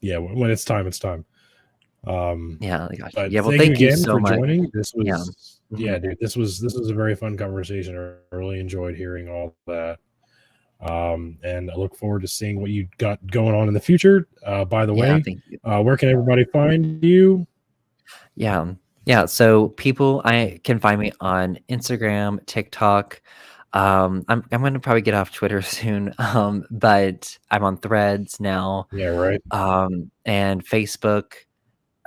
yeah, when it's time, it's time. Yeah, I got you. But Yeah, well, thank you thank you again so for much. joining. This Yeah. was dude. This was a very fun conversation. I really enjoyed hearing all that. And I look forward to seeing what you got going on in the future. By the Yeah, way, thank you. where can everybody find you? Yeah. Yeah, so people can find me on Instagram, TikTok. I'm gonna probably get off Twitter soon, but I'm on Threads now, Yeah, right. and Facebook.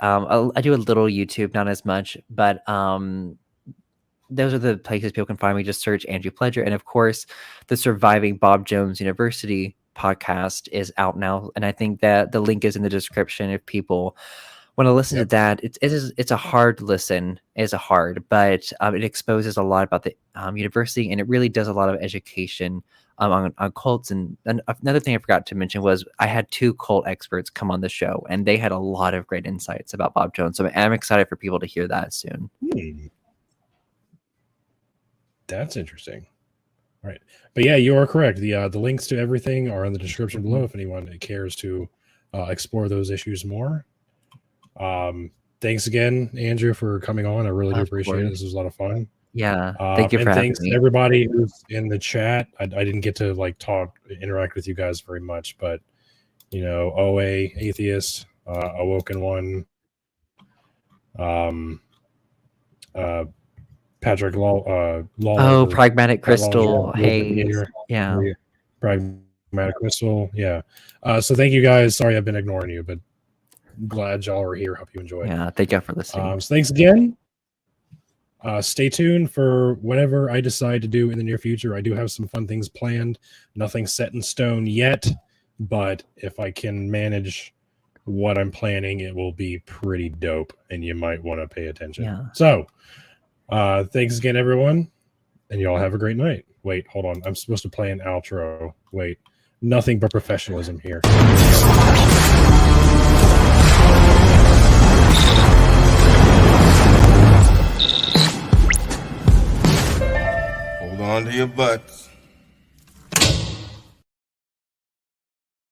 I do a little YouTube, not as much, but those are the places people can find me. Just search Andrew Pledger, and of course, the Surviving Bob Jones University podcast is out now, and I think that the link is in the description if people want to listen to that. It's a hard listen. It's a hard, but it exposes a lot about the university, and it really does a lot of education on cults. And another thing I forgot to mention was I had 2 cult experts come on the show, and they had a lot of great insights about Bob Jones. So I'm excited for people to hear that soon. That's interesting. All right, but yeah, you are correct. The links to everything are in the description below if anyone cares to explore those issues more. Thanks again, Andrew, for coming on. I really do appreciate it. This was a lot of fun. Yeah, thank you for having thanks me. to everybody who's in the chat. I didn't get to like interact with you guys very much, but OA, Atheist, Awoken One, Patrick Law. Pragmatic Crystal, Hayes. Yeah. Pragmatic Crystal. Yeah. So thank you guys. Sorry I've been ignoring you, but glad y'all are here. Hope you enjoyed. Yeah, thank you for listening. So thanks again. Stay tuned for whatever I decide to do in the near future. I do have some fun things planned. Nothing set in stone yet, but if I can manage what I'm planning, it will be pretty dope, and you might want to pay attention. Yeah. So thanks again, everyone, and y'all have a great night. Wait, hold on. I'm supposed to play an outro. Wait, nothing but professionalism here. Hold on to your butts.